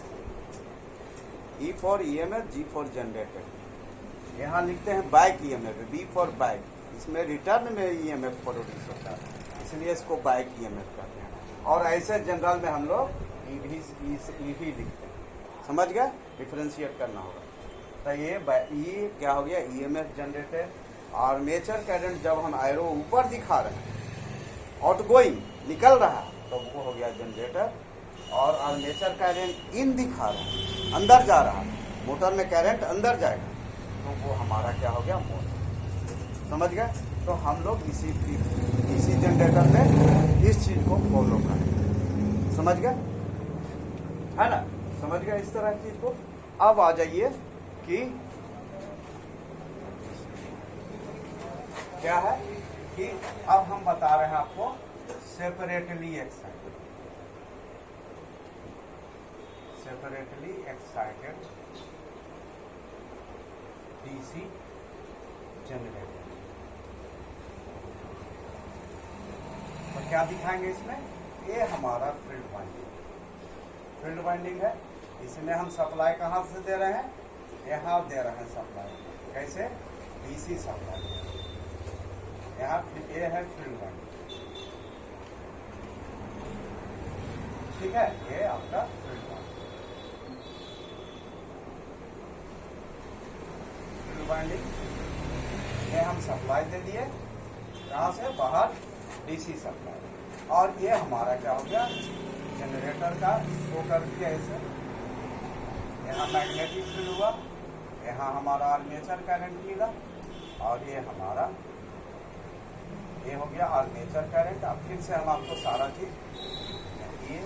E for EMF, G for generated. यहाँ लिखते हैं back EMF, B for back, इसमें रिटर्न में ईएमएफ प्रोड्यूस होता है, इसलिए इसको बैक ईएमएफ कहते हैं। और ऐसे जनरल में हम लोग ईवी लिखते हैं। समझ गए, डिफरेंशिएट करना होगा। तो ये क्या हो गया, ईएमएफ जनरेटेड। आर्मेचर करंट जब हम एरो ऊपर दिखा रहे हैं, आउटगोइंग निकल रहा है, तो वो हो गया जनरेटर। और आर्मेचर करंट इन दिखा रहा है, अंदर जा रहा है, मोटर में करंट अंदर जाएगा, तो वो हमारा क्या हो गया, मोटर। समझ गए। तो हम लोग इसी जनरेटर में इस चीज को फॉलो करें। समझ गए, है ना, समझ गए इस तरह की चीज को। अब आ जाइए कि क्या है कि अब हम बता रहे हैं आपको separately excited, separately excited DC generator. तो क्या दिखाएंगे इसमें, ये हमारा फील्ड वाइंडिंग, फील्ड वाइंडिंग है। इसमें हम सप्लाई कहाँ से दे रहे हैं, यहाँ दे रहे हैं सप्लाई, कैसे, डीसी सप्लाई। यहाँ ये है फील्ड वाइंडिंग, ठीक है, ये आपका फील्ड वाइंडिंग। फील्ड वाइंडिंग ये हम सप्लाई दे दिए, कहाँ से, बाहर, डीसी सप्लाई। और ये हमारा क्या हो गया, जनरेटर का शो कर दिया ऐसे। यहाँ मैग्नेटिक फील्ड हुआ, यहाँ हमारा आर्मेचर करंट मिला, और ये हमारा ये हो गया आर्मेचर करंट। अब फिर से हम आपको सारा चीज, ये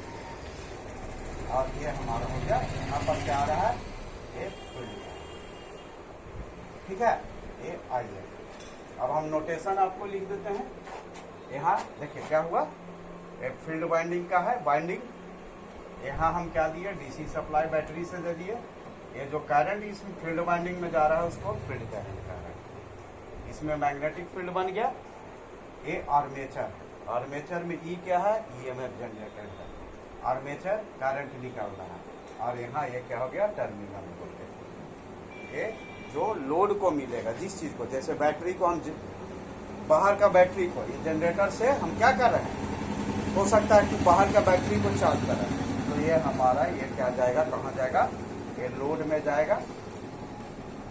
और ये हमारा हो गया, यहाँ पर क्या आ रहा है, ये फील्ड, ठीक है, ये आइए। अब हम नोटेशन आपको लिख देते हैं। यहाँ देखिए क्या हुआ, एक फील्ड वाइंडिंग का है, वाइंडिंग। यहाँ हम क्या दिए, डीसी सप्लाई बैटरी से दे दिए। ये जो करंट इस फील्ड वाइंडिंग में जा रहा है उसको फील्ड करंट कह रहे हैं। इसमें मैग्नेटिक फील्ड बन गया। ये आर्मेचर, आर्मेचर में ई क्या है, ईएमएफ जनरेटर है, आर्मेचर करंट निकाल रहा है। और यहाँ ये क्या हो गया, टर्मिनल वोल्टेज। ये जो लोड को मिलेगा, जिस चीज को, जैसे बैटरी को हम बाहर का बैटरी को, ये जनरेटर से हम क्या कर रहे हैं, हो सकता है कि बाहर का बैटरी को चार्ज कर रहे हैं, तो ये हमारा ये क्या जाएगा, कहाँ जाएगा, ये लोड में जाएगा।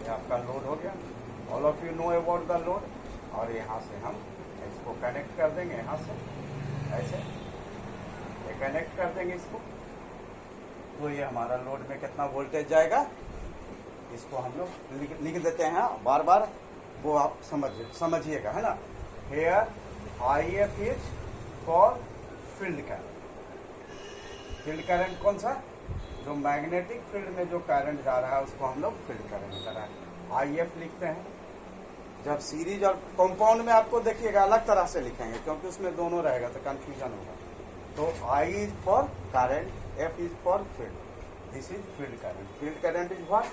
ये आपका लोड हो गया, all of you know about the load. और यहाँ से हम इसको कनेक्ट कर देंगे, यहाँ से ऐसे ये कनेक्ट कर देंगे इसको, तो ये हमारा लोड में कितना वोल्टेज जाएगा, इसको हम लोग लिख देते हैं बार बार, वो आप समझिएगा, है ना। Here IF is for field current. Field current कौन सा, जो मैग्नेटिक फील्ड में जो करंट जा रहा है उसको हम लोग फील्ड करंट कर रहे हैं, IF लिखते हैं। जब सीरीज और कंपाउंड में आपको देखिएगा अलग तरह से लिखेंगे, क्योंकि उसमें दोनों रहेगा तो कंफ्यूजन होगा। तो I is for current, F is for field, this is field current. Field current is what?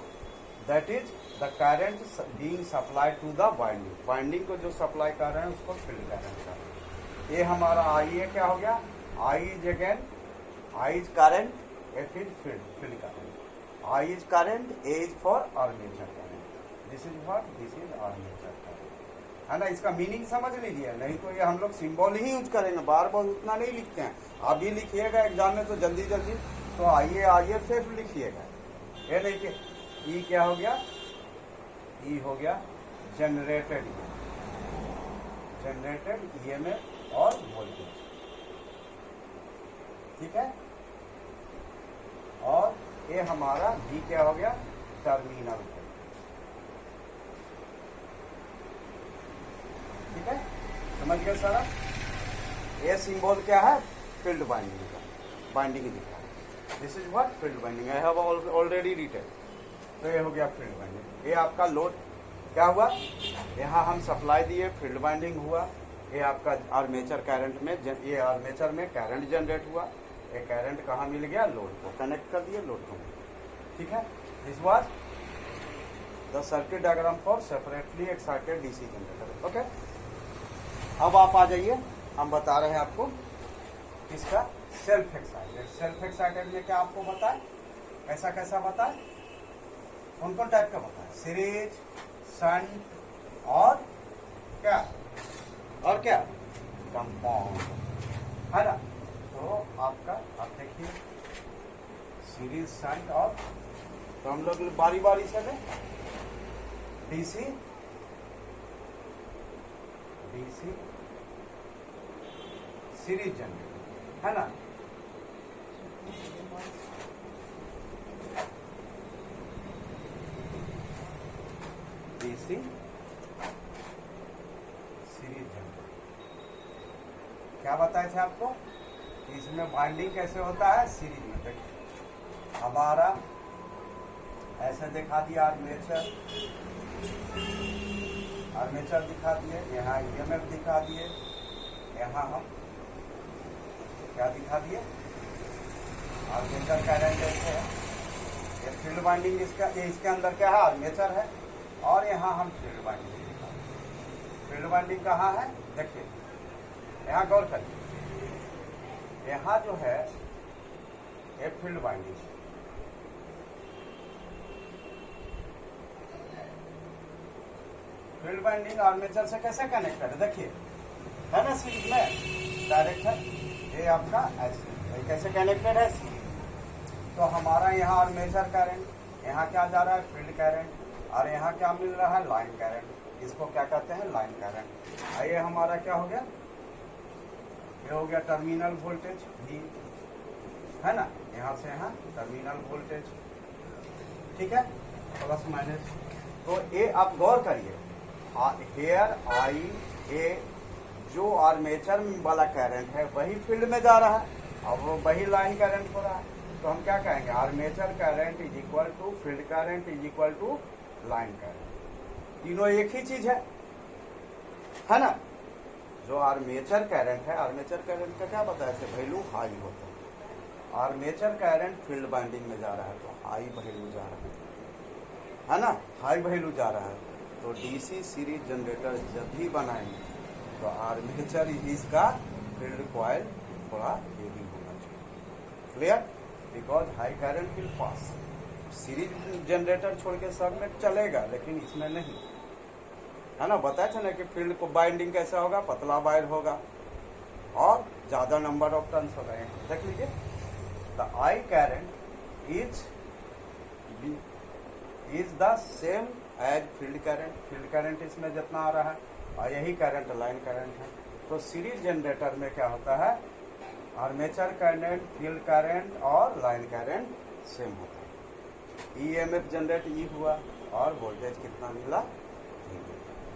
That is the current being supply to the winding, winding को जो सप्लाई कर रहे हैं उसको फील्ड करंट कर रहे हैं। ये हमारा I क्या हो गया? I is again, I is current, F is field current. I is current, A is for armature current, this is what? This is armature current, है ना। इसका मीनिंग समझ लीजिए, नहीं तो ये हम लोग सिंबल ही यूज करेंगे, बार बार उतना नहीं लिखते हैं। आप भी लिखिएगा एग्जाम में तो जल्दी जल्दी, तो आइए फिर लिखिएगा। ये नहीं कि ई क्या हो गया? ई हो गया जनरेटेड EMF और वोल्टेज, ठीक है। और ये हमारा V क्या हो गया? टर्मिनल, ठीक है, समझ गए सारा। ये सिंबल क्या है? फील्ड बाइंडिंग का, बाइंडिंग दिखा है। This is what? Field binding. I have already written. तो ये हो गया फील्ड बाइंडिंग। ये आपका लोड क्या हुआ? यहाँ हम सप्लाई दिए, फील्ड बाइंडिंग हुआ। ये आपका आर्मेचर करंट में, ये आर्मेचर में करंट जनरेट हुआ। ये करंट कहाँ मिल गया? लोड को कनेक्ट कर दिए, लोड को, ठीक है। This was the circuit diagram for separately excited DC generator. Okay, अब आप आ जाइए, हम बता रहे हैं आपको इसका सेल्फ एक्साइटेड। सेल्फ एक्साइटेड में क्या आपको बताए? कैसा कैसा बताए? कौन कौन टाइप का बताए? सीरीज, शंट और क्या? और क्या? कंपाउंड, है ना। तो आपका, आप देखिए सीरीज, शंट और, तो हम लोग बारी बारी से दें। डीसी सीरीज जनरेटर, है ना। डीसी सीरीज जनरेटर क्या बताए थे आपको? इसमें बाइंडिंग कैसे होता है? सीरीज में। देखिए हमारा ऐसे दिखा दिया आर्मेचर दिखा दिए, यहाँ EMF दिखा दिए, यहाँ हम क्या दिखा दिए? आर्मेचर करंट ऐसे है। ये फील्ड बाइंडिंग इसके अंदर क्या है? आर्मेचर है। और यहाँ हम फील्ड बाइंडिंग दिखा दिए। फील्ड बाइंडिंग कहाँ है? देखिए यहाँ गौर करिए, यहाँ जो है ये field binding, field binding armature से कैसे कनेक्टेड है? देखिए, है ना, सीरीज में डायरेक्ट है। ये आपका ऐसे कैसे कनेक्टेड है? तो हमारा यहाँ आर्मेचर करंट, यहाँ क्या जा रहा है? फील्ड करंट, और यहाँ क्या मिल रहा है? Line current. इसको क्या कहते हैं? Line current. ये हमारा क्या हो गया? ये हो गया टर्मिनल वोल्टेज V, है ना। यहाँ से यहाँ टर्मिनल वोल्टेज, ठीक है, प्लस माइनस। तो ये आप गौर करिए, हेयर आई ए जो आर्मेचर वाला करंट है वही फील्ड में जा रहा है, और वो वही लाइन करंट हो रहा है। तो हम क्या कहेंगे? Armature current is equal to field current is equal to line current. तीनों एक ही चीज है ना। जो आर्मेचर करंट है, आर्मेचर करंट का क्या बताया थे? वैल्यू हाई होता है। आर्मेचर करंट फील्ड बाइंडिंग में जा रहा है तो हाई वैल्यू जा रहा है ना, हाई वैल्यू जा रहा है। तो डीसी सीरीज जनरेटर जब भी बनाएंगे तो आर्मेचर इसका फील्ड कॉइल थोड़ा हेवी होना चाहिए। Clear? Because high current will pass. Series generator छोड़ के सब में चलेगा, लेकिन इसमें नहीं, है ना। बताया था ना कि फील्ड को बाइंडिंग कैसा होगा? पतला वायर होगा और ज्यादा नंबर ऑफ टर्न्स हो गए। देख लीजिए, the I current is the same as field current. Field current इसमें जितना आ रहा है, और यही करंट लाइन करंट है। तो सीरीज जनरेटर में क्या होता है? आर्मेचर करंट, फील्ड करंट और लाइन करंट सेम होता है। EMF जनरेट ई हुआ और वोल्टेज कितना मिला?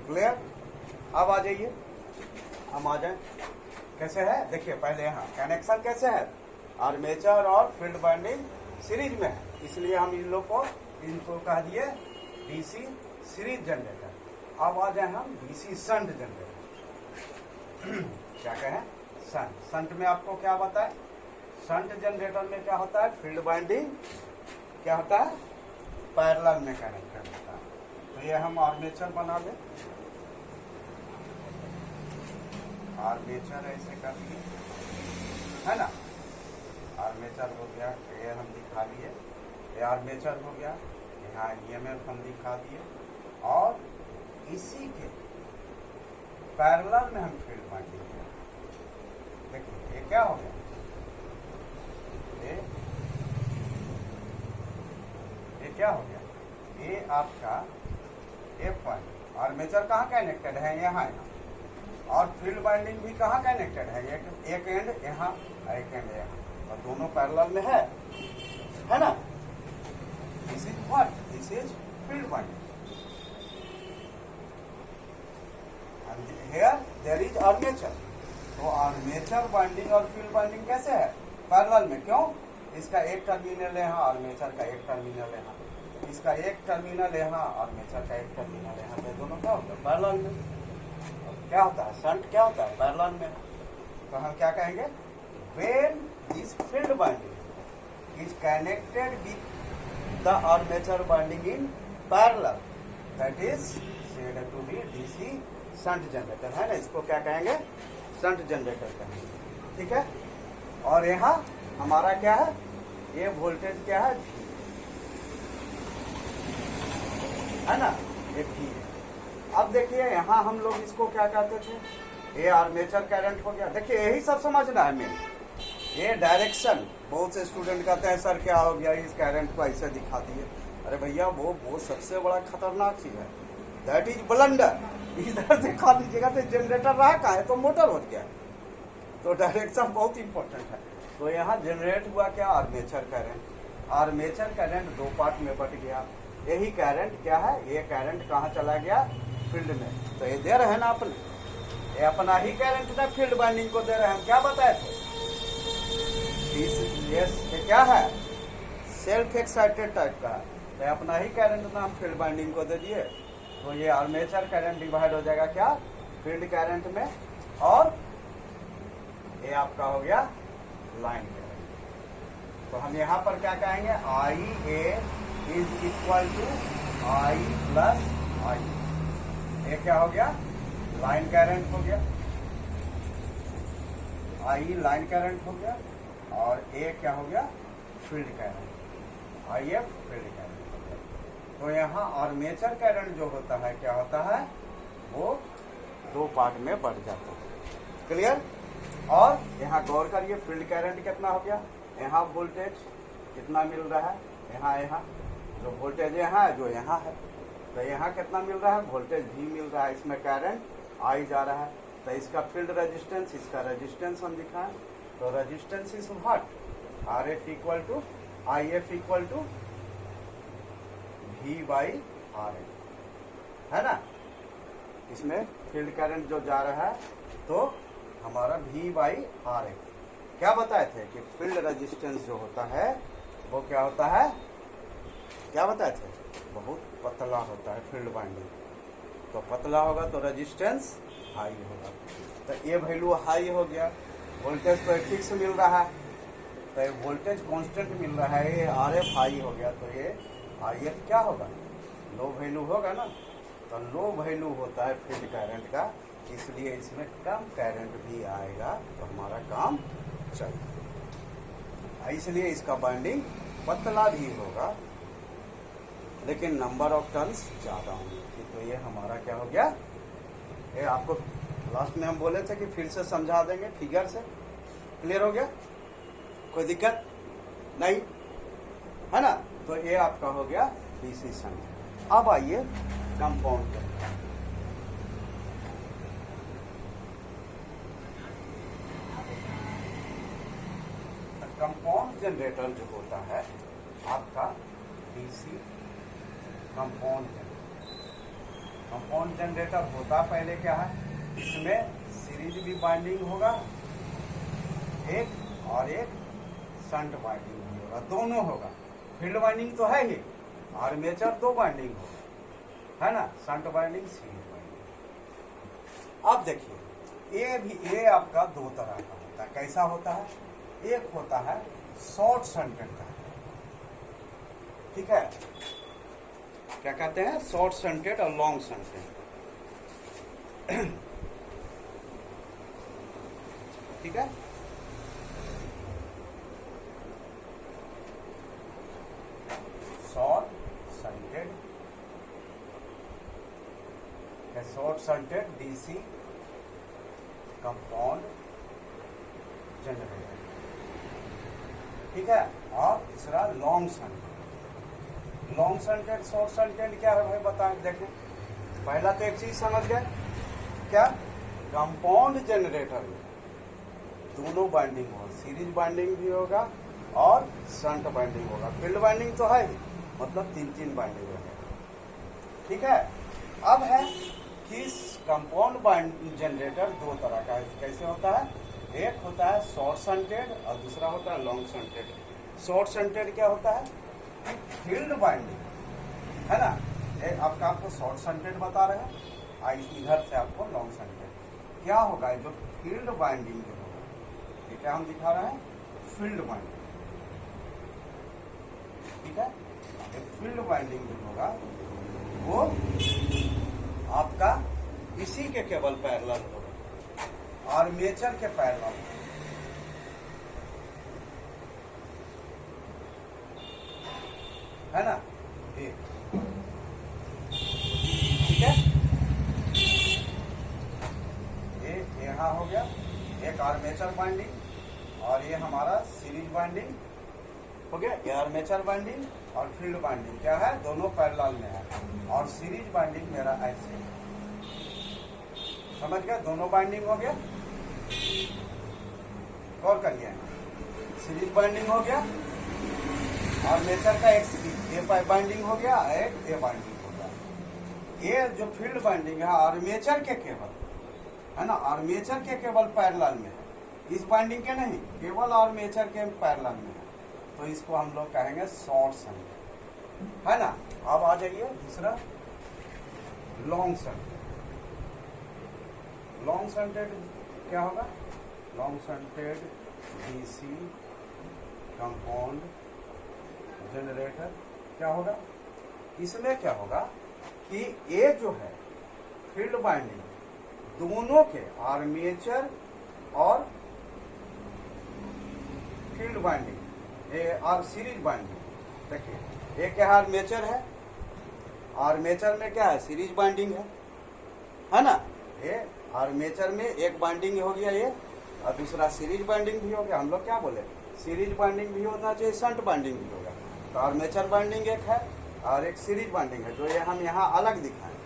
क्लियर? अब आ जाइए, हम आ जाए। कैसे है? देखिए पहले यहाँ कनेक्शन कैसे है? आर्मेचर और फील्ड बाइंडिंग सीरीज में है, इसलिए हम इन लोग को इनको कह दिए डीसी सीरीज जनरेटर। अब आ जाए हम डीसी शंट जनरेटर। क्या कहें? शंट। शंट में आपको क्या बताए? शंट जनरेटर में क्या होता है? फील्ड वाइंडिंग क्या होता है? पैरेलल में कनेक्टेड होता है। तो ये हम आर्मेचर बना लें। आर्मेचर ऐसे कर लिए, है ना? आर्मेचर हो गया, ये हम दिखा लिए, ये आर्मेचर हो गया, यहाँ ईएमएफ हम दिखा दिए, और इसी के पैरेलल में हम फील्ड वाइंडिंग किया। देखिए ये क्या हो गया? ये क्या हो गया? ये आपका F पॉइंट आर्मेचर कहाँ कनेक्टेड है? यहाँ यहाँ। और फील्ड वाइंडिंग भी कहाँ कनेक्टेड है? एक एंड यहाँ, एक एंड यहाँ, और दोनों पैरेलल में है ना? This is what? This is field winding. And here there is armature. तो आर्मेचर वाइंडिंग और फील्ड वाइंडिंग कैसे है? पैरेलल में। क्यों? इसका एक टर्मिनल यहाँ, आर्मेचर का एक टर्मिनल यहाँ, इसका एक टर्मिनल यहाँ, आर्मेचर का एक टर्मिनल यहाँ, तो दोनों क्या होता है? पैरेलल में। क्या होता है? शंट क्या होता है? पैरेलल में। तो हम क्या कहेंगे? When this field winding is connected with the armature winding in parallel, that is said to be DC shunt generator, है ना? इसको क्या कहेंगे? शंट जनरेटर कहेंगे। ठीक है? और यहाँ हमारा क्या है? ये वोल्टेज क्या है? है ना? ये भी है। अब देखिए यहाँ हम लोग इसको क्या कहते थे? ये आर्मेचर करंट हो गया। देखिए यही सब समझना है मेन। ये डायरेक्शन, बहुत से स्टूडेंट कहते हैं सर क्या हो गया, इस करंट को ऐसे दिखा दिए। अरे भैया वो सबसे बड़ा खतरनाक चीज है, दैट इज ब्लंडर। इधर दिखा दीजिएगा तो जनरेटर रहा कहाँ है? तो मोटर हो गया। तो डायरेक्शन बहुत इंपॉर्टेंट है। तो यहाँ जनरेट हुआ क्या? Armature current. आर्मेचर करंट दो पार्ट में बट गया। यही करंट क्या है? ये करंट कहाँ चला गया? फील्ड में। तो ये दे रहे हैं ना अपने, ये अपना ही करंट ना फील्ड वाइंडिंग को दे रहे हैं। हम क्या बताए थे? ये क्या है? सेल्फ एक्साइटेड टाइप का है। तो अपना ही करंट ना हम फील्ड वाइंडिंग को दे दिए। तो ये आर्मेचर करंट डिवाइड हो जाएगा क्या? फील्ड करंट में। और ये आपका हो गया लाइन करंट। तो हम यहाँ पर क्या कहेंगे? I A is equal to I plus I. ये क्या हो गया? लाइन करंट हो गया। आई लाइन करंट हो गया, और ए क्या हो गया? Field current. I F field current हो गया। तो यहाँ आर्मेचर करंट जो होता है क्या होता है? वो दो पार्ट में बढ़ जाता है। क्लियर? और यहाँ गौर करिए, फील्ड करंट कितना हो गया? यहाँ वोल्टेज कितना मिल रहा है? यहाँ जो वोल्टेज यहाँ है, जो यहाँ है, तो यहाँ कितना मिल रहा है? वोल्टेज भी मिल रहा है। इसमें करंट आई जा रहा है। तो इसका फील्ड रेजिस्टेंस, इसका रेजिस्टेंस हम दिखाएं। तो resistance is what? R F equal to I F equal to V by R F, है ना? इसमें फील्ड करंट जो जा रहा है तो हमारा वी बाई आर एफ। क्या बताए थे कि फील्ड रेजिस्टेंस जो होता है वो क्या होता है? क्या बताए थे? बहुत पतला होता है फील्ड वाइंडिंग। तो पतला होगा तो रेजिस्टेंस हाई होगा। तो ये वैल्यू हाई हो गया। वोल्टेज तो फिक्स मिल रहा है, तो ये वोल्टेज कांस्टेंट मिल रहा है। ये आर एफ हाई हो गया, तो ये आई एफ क्या होगा? लो वैल्यू होगा ना। तो लो वैल्यू होता है फील्ड करंट का, इसलिए इसमें कम करंट भी आएगा तो हमारा काम चलेगा। इसलिए इसका बाइंडिंग पतला भी होगा, लेकिन नंबर ऑफ टर्न्स ज़्यादा होंगे। तो ये हमारा क्या हो गया? ये आपको लास्ट में हम बोले थे कि फिर से समझा देंगे फिगर से। क्लियर हो गया? कोई दिक्कत नहीं, है ना? तो ये आपका हो गया डीसी शंट। अब आइए कंपाउंड जनरेटर। कंपाउंड जनरेटर जो होता है आपका DC compound generator. Compound generator होता पहले क्या है? इसमें सीरीज भी बाइंडिंग होगा एक, और एक शंट बाइंडिंग भी होगा। होगा, दोनों होगा। फील्ड वाइंडिंग तो है ही, आर्मेचर 2 वाइंडिंग होगा, है ना, शंट वाइंडिंग, सीरीज वाइंडिंग। अब देखिए ये आपका 2 तरह का होता है। कैसा होता है? एक होता है शॉर्ट शंटेड का, ठीक है, क्या कहते हैं, शॉर्ट शंटेड और लॉन्ग शंटेड। ठीक है, short shunted DC compound generator, ठीक है। और तीसरा long shunted. Long shunted short shunted क्या है भाई बताएं, देखें। पहला तो एक चीज समझ गए, क्या, कंपाउंड जनरेटर में दोनों बाइंडिंग होगा, सीरीज बाइंडिंग भी होगा और शंट बाइंडिंग होगा। फील्ड बाइंडिंग तो है ही, मतलब 3 बाइंडिंग होगा, ठीक है। अब है कि कंपाउंड बाइंडिंग जनरेटर 2 तरह का है। कैसे होता है? एक होता है शॉर्ट शंटेड और दूसरा होता है लॉन्ग शंटेड। शॉर्ट शंटेड क्या होता है? फील्ड बाइंडिंग, है ना, ये आपको शॉर्ट शंटेड बता रहे हैं, इधर से आपको लॉन्ग शंटेड। क्या होगा? जो फील्ड बाइंडिंग जो होगा, ये क्या हम दिखा रहे हैं, फील्ड बाइंडिंग, ठीक है। फील्ड बाइंडिंग जो होगा वो आपका इसी के केवल पैरेलल होगा, आर्मेचर के पैरेलल, है ना, ये ठीक है। ये यहाँ हो गया एक आर्मेचर बाइंडिंग और ये हमारा सीरीज बाइंडिंग हो गया। ये आर्मेचर बाइंडिंग और फील्ड बाइंडिंग क्या है, दोनों पैरेलल में है। और सीरीज बाइंडिंग मेरा ऐसे, समझ गया, दोनों बाइंडिंग हो गया। और करिए, सीरीज बाइंडिंग हो गया, आर्मेचर का एक सीरीज ए बाइंडिंग हो गया, एक ए बाइंडिंग हो गया। ये जो फील्ड बाइंडिंग है आर्मेचर के केवल, है ना, आर्मेचर के केवल पैरेलल में है, इस बाइंडिंग के नहीं, केवल आर्मेचर के पैरेलल में है। तो इसको हम लोग कहेंगे शॉर्ट शंटेड, है ना। अब आ जाइए दूसरा लॉन्ग शंटेड। लॉन्ग शंटेड क्या होगा? Long shunted DC compound generator क्या होगा? इसमें क्या होगा कि ये जो है फील्ड बाइंडिंग दोनों के, आर्मेचर और फील्ड बाइंडिंग और सीरीज बाइंडिंग, देखिए एक यहाँ आर्मेचर है, आर्मेचर में क्या है, सीरीज बाइंडिंग है ना। ये आर्मेचर में एक बाइंडिंग हो गया ये, और दूसरा सीरीज बाइंडिंग भी हो गया। हम लोग क्या बोले, सीरीज बाइंडिंग भी होना चाहिए, शंट बाइंडिंग भी होगा। तो आर्मेचर बाइंडिंग एक है और एक सीरीज बाइंडिंग है, जो ये हम यहाँ अलग दिखाएं,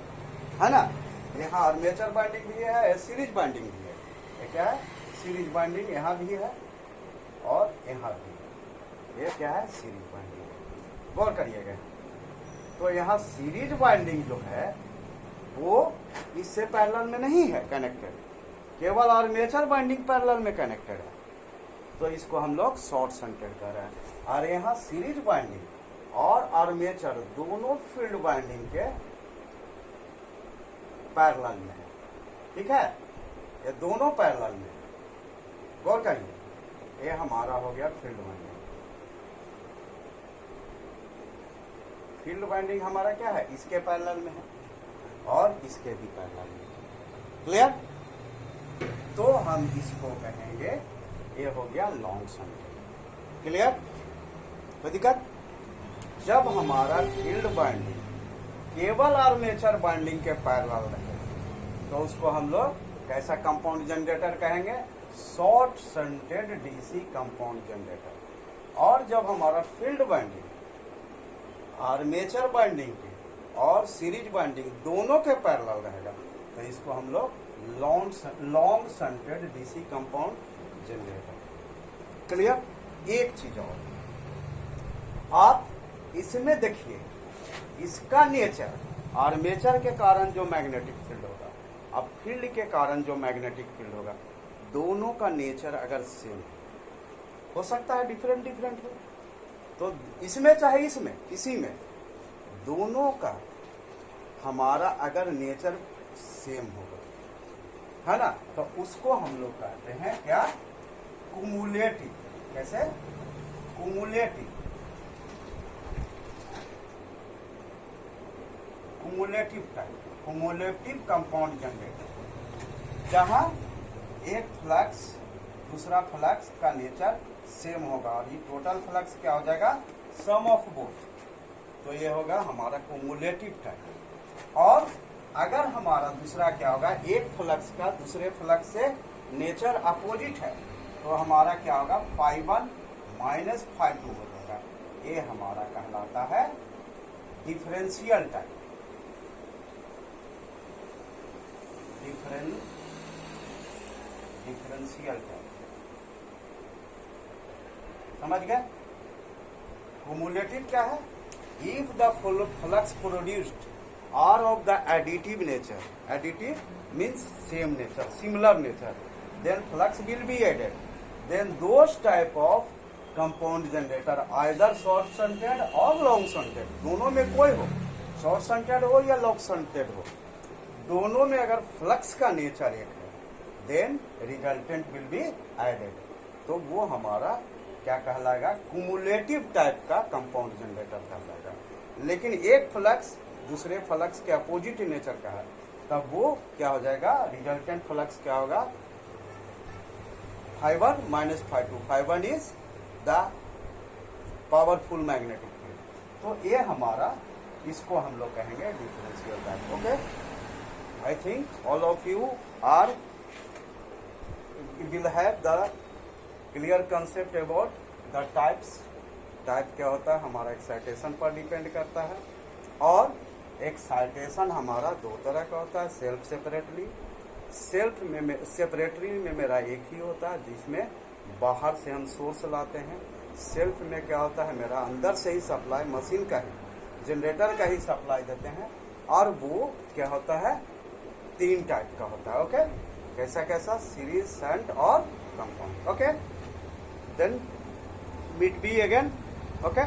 है ना। यहाँ आर्मेचर बाइंडिंग भी है, सीरीज बाइंडिंग भी है। ये क्या है, सीरीज बाइंडिंग यहाँ भी है और यहाँ भी है। ये क्या है, सीरीज बाइंडिंग। गौर करिएगा, तो यहाँ सीरीज बाइंडिंग जो है वो इससे पैरेलल में नहीं है कनेक्टेड, केवल आर्मेचर बाइंडिंग पैरेलल में कनेक्टेड है। तो इसको हम लोग शॉर्ट शंटेड कर रहे हैं। और यहाँ सीरीज बाइंडिंग और आर्मेचर दोनों फील्ड बाइंडिंग के पैरेलल में है, ठीक है, ये दोनों पैरेलल में है। गौर करिए, ये हमारा हो गया फील्ड बाइंडिंग। फील्ड बाइंडिंग हमारा क्या है, इसके पैरेलल में है और इसके भी पैरेलल में। क्लियर? तो हम इसको कहेंगे, ये हो गया लॉन्ग शंटेड। क्लियर? कोई दिक्कत? जब हमारा फील्ड बाइंडिंग केवल आर्मेचर बाइंडिंग के पैरेलल रहे तो उसको हम लोग कैसा कंपाउंड जनरेटर कहेंगे, short shunted DC compound generator. और जब हमारा फील्ड बाइंडिंग आर्मेचर बाइंडिंग के और सीरीज बाइंडिंग दोनों के पैरेलल रहेगा तो इसको हम लोग long shunted DC compound generator. Clear? एक चीज और, आप इसमें देखिए, इसका नेचर आर्मेचर के कारण जो मैग्नेटिक फील्ड होगा, अब फील्ड के कारण जो मैग्नेटिक फील्ड होगा, दोनों का नेचर अगर सेम हो सकता है डिफरेंट हो, तो इसमें चाहे इसमें इसी में दोनों का हमारा अगर नेचर सेम होगा, है ना, तो उसको हम लोग कहते हैं क्या, कुमुलेटिव। कैसे, cumulative, cumulative type, cumulative compound generator, जहां एक फ्लक्स दूसरा फ्लक्स का नेचर सेम होगा और ये टोटल फ्लक्स क्या हो जाएगा, सम ऑफ बोथ। तो ये होगा हमारा कुमुलेटिव टाइप। और अगर हमारा दूसरा क्या होगा, एक फ्लक्स का दूसरे फ्लक्स से नेचर अपोजिट है, तो हमारा क्या होगा, φ1 माइनस φ2 हो जाएगा। ये हमारा कहलाता है डिफरेंशियल टाइप, डिफरेंशियल टाइप। समझ गए। कुमुलेटिव क्या है, if the flux produced are of the additive nature, additive means same nature, similar nature, then flux will be added, then those type of compound generator either short shunted or long shunted, दोनों में कोई हो, short shunted हो या long shunted हो, दोनों में अगर फ्लक्स का नेचर एक है, then resultant will be added, तो वो हमारा क्या कहलाएगा, कुमुलेटिव टाइप का कंपाउंड जनरेटर कहलाएगा। लेकिन एक फ्लक्स दूसरे फ्लक्स के अपोजिट नेचर का है, तब वो क्या हो जाएगा, रिजल्टेंट फ्लक्स क्या होगा, φ1 minus φ2, φ1 is the powerful magnetic field. तो ये हमारा, इसको हम लोग कहेंगे differential type. Okay, I think all of you are will have the clear concept about the types. Type क्या होता है, हमारा एक्साइटेशन पर डिपेंड करता है, और एक्साइटेशन हमारा दो तरह का होता है, सेल्फ सेपरेटली, सेल्फ में सेपरेटरी में मेरा एक ही होता है जिसमें बाहर से हम सोर्स लाते हैं। सेल्फ में क्या होता है, मेरा अंदर से ही सप्लाई, मशीन का ही, जनरेटर का ही सप्लाई देते हैं, और वो क्या होता है, तीन टाइप का होता है। ओके, कैसा कैसा, सीरीज, शंट और compound. Okay, then meet be again. Okay.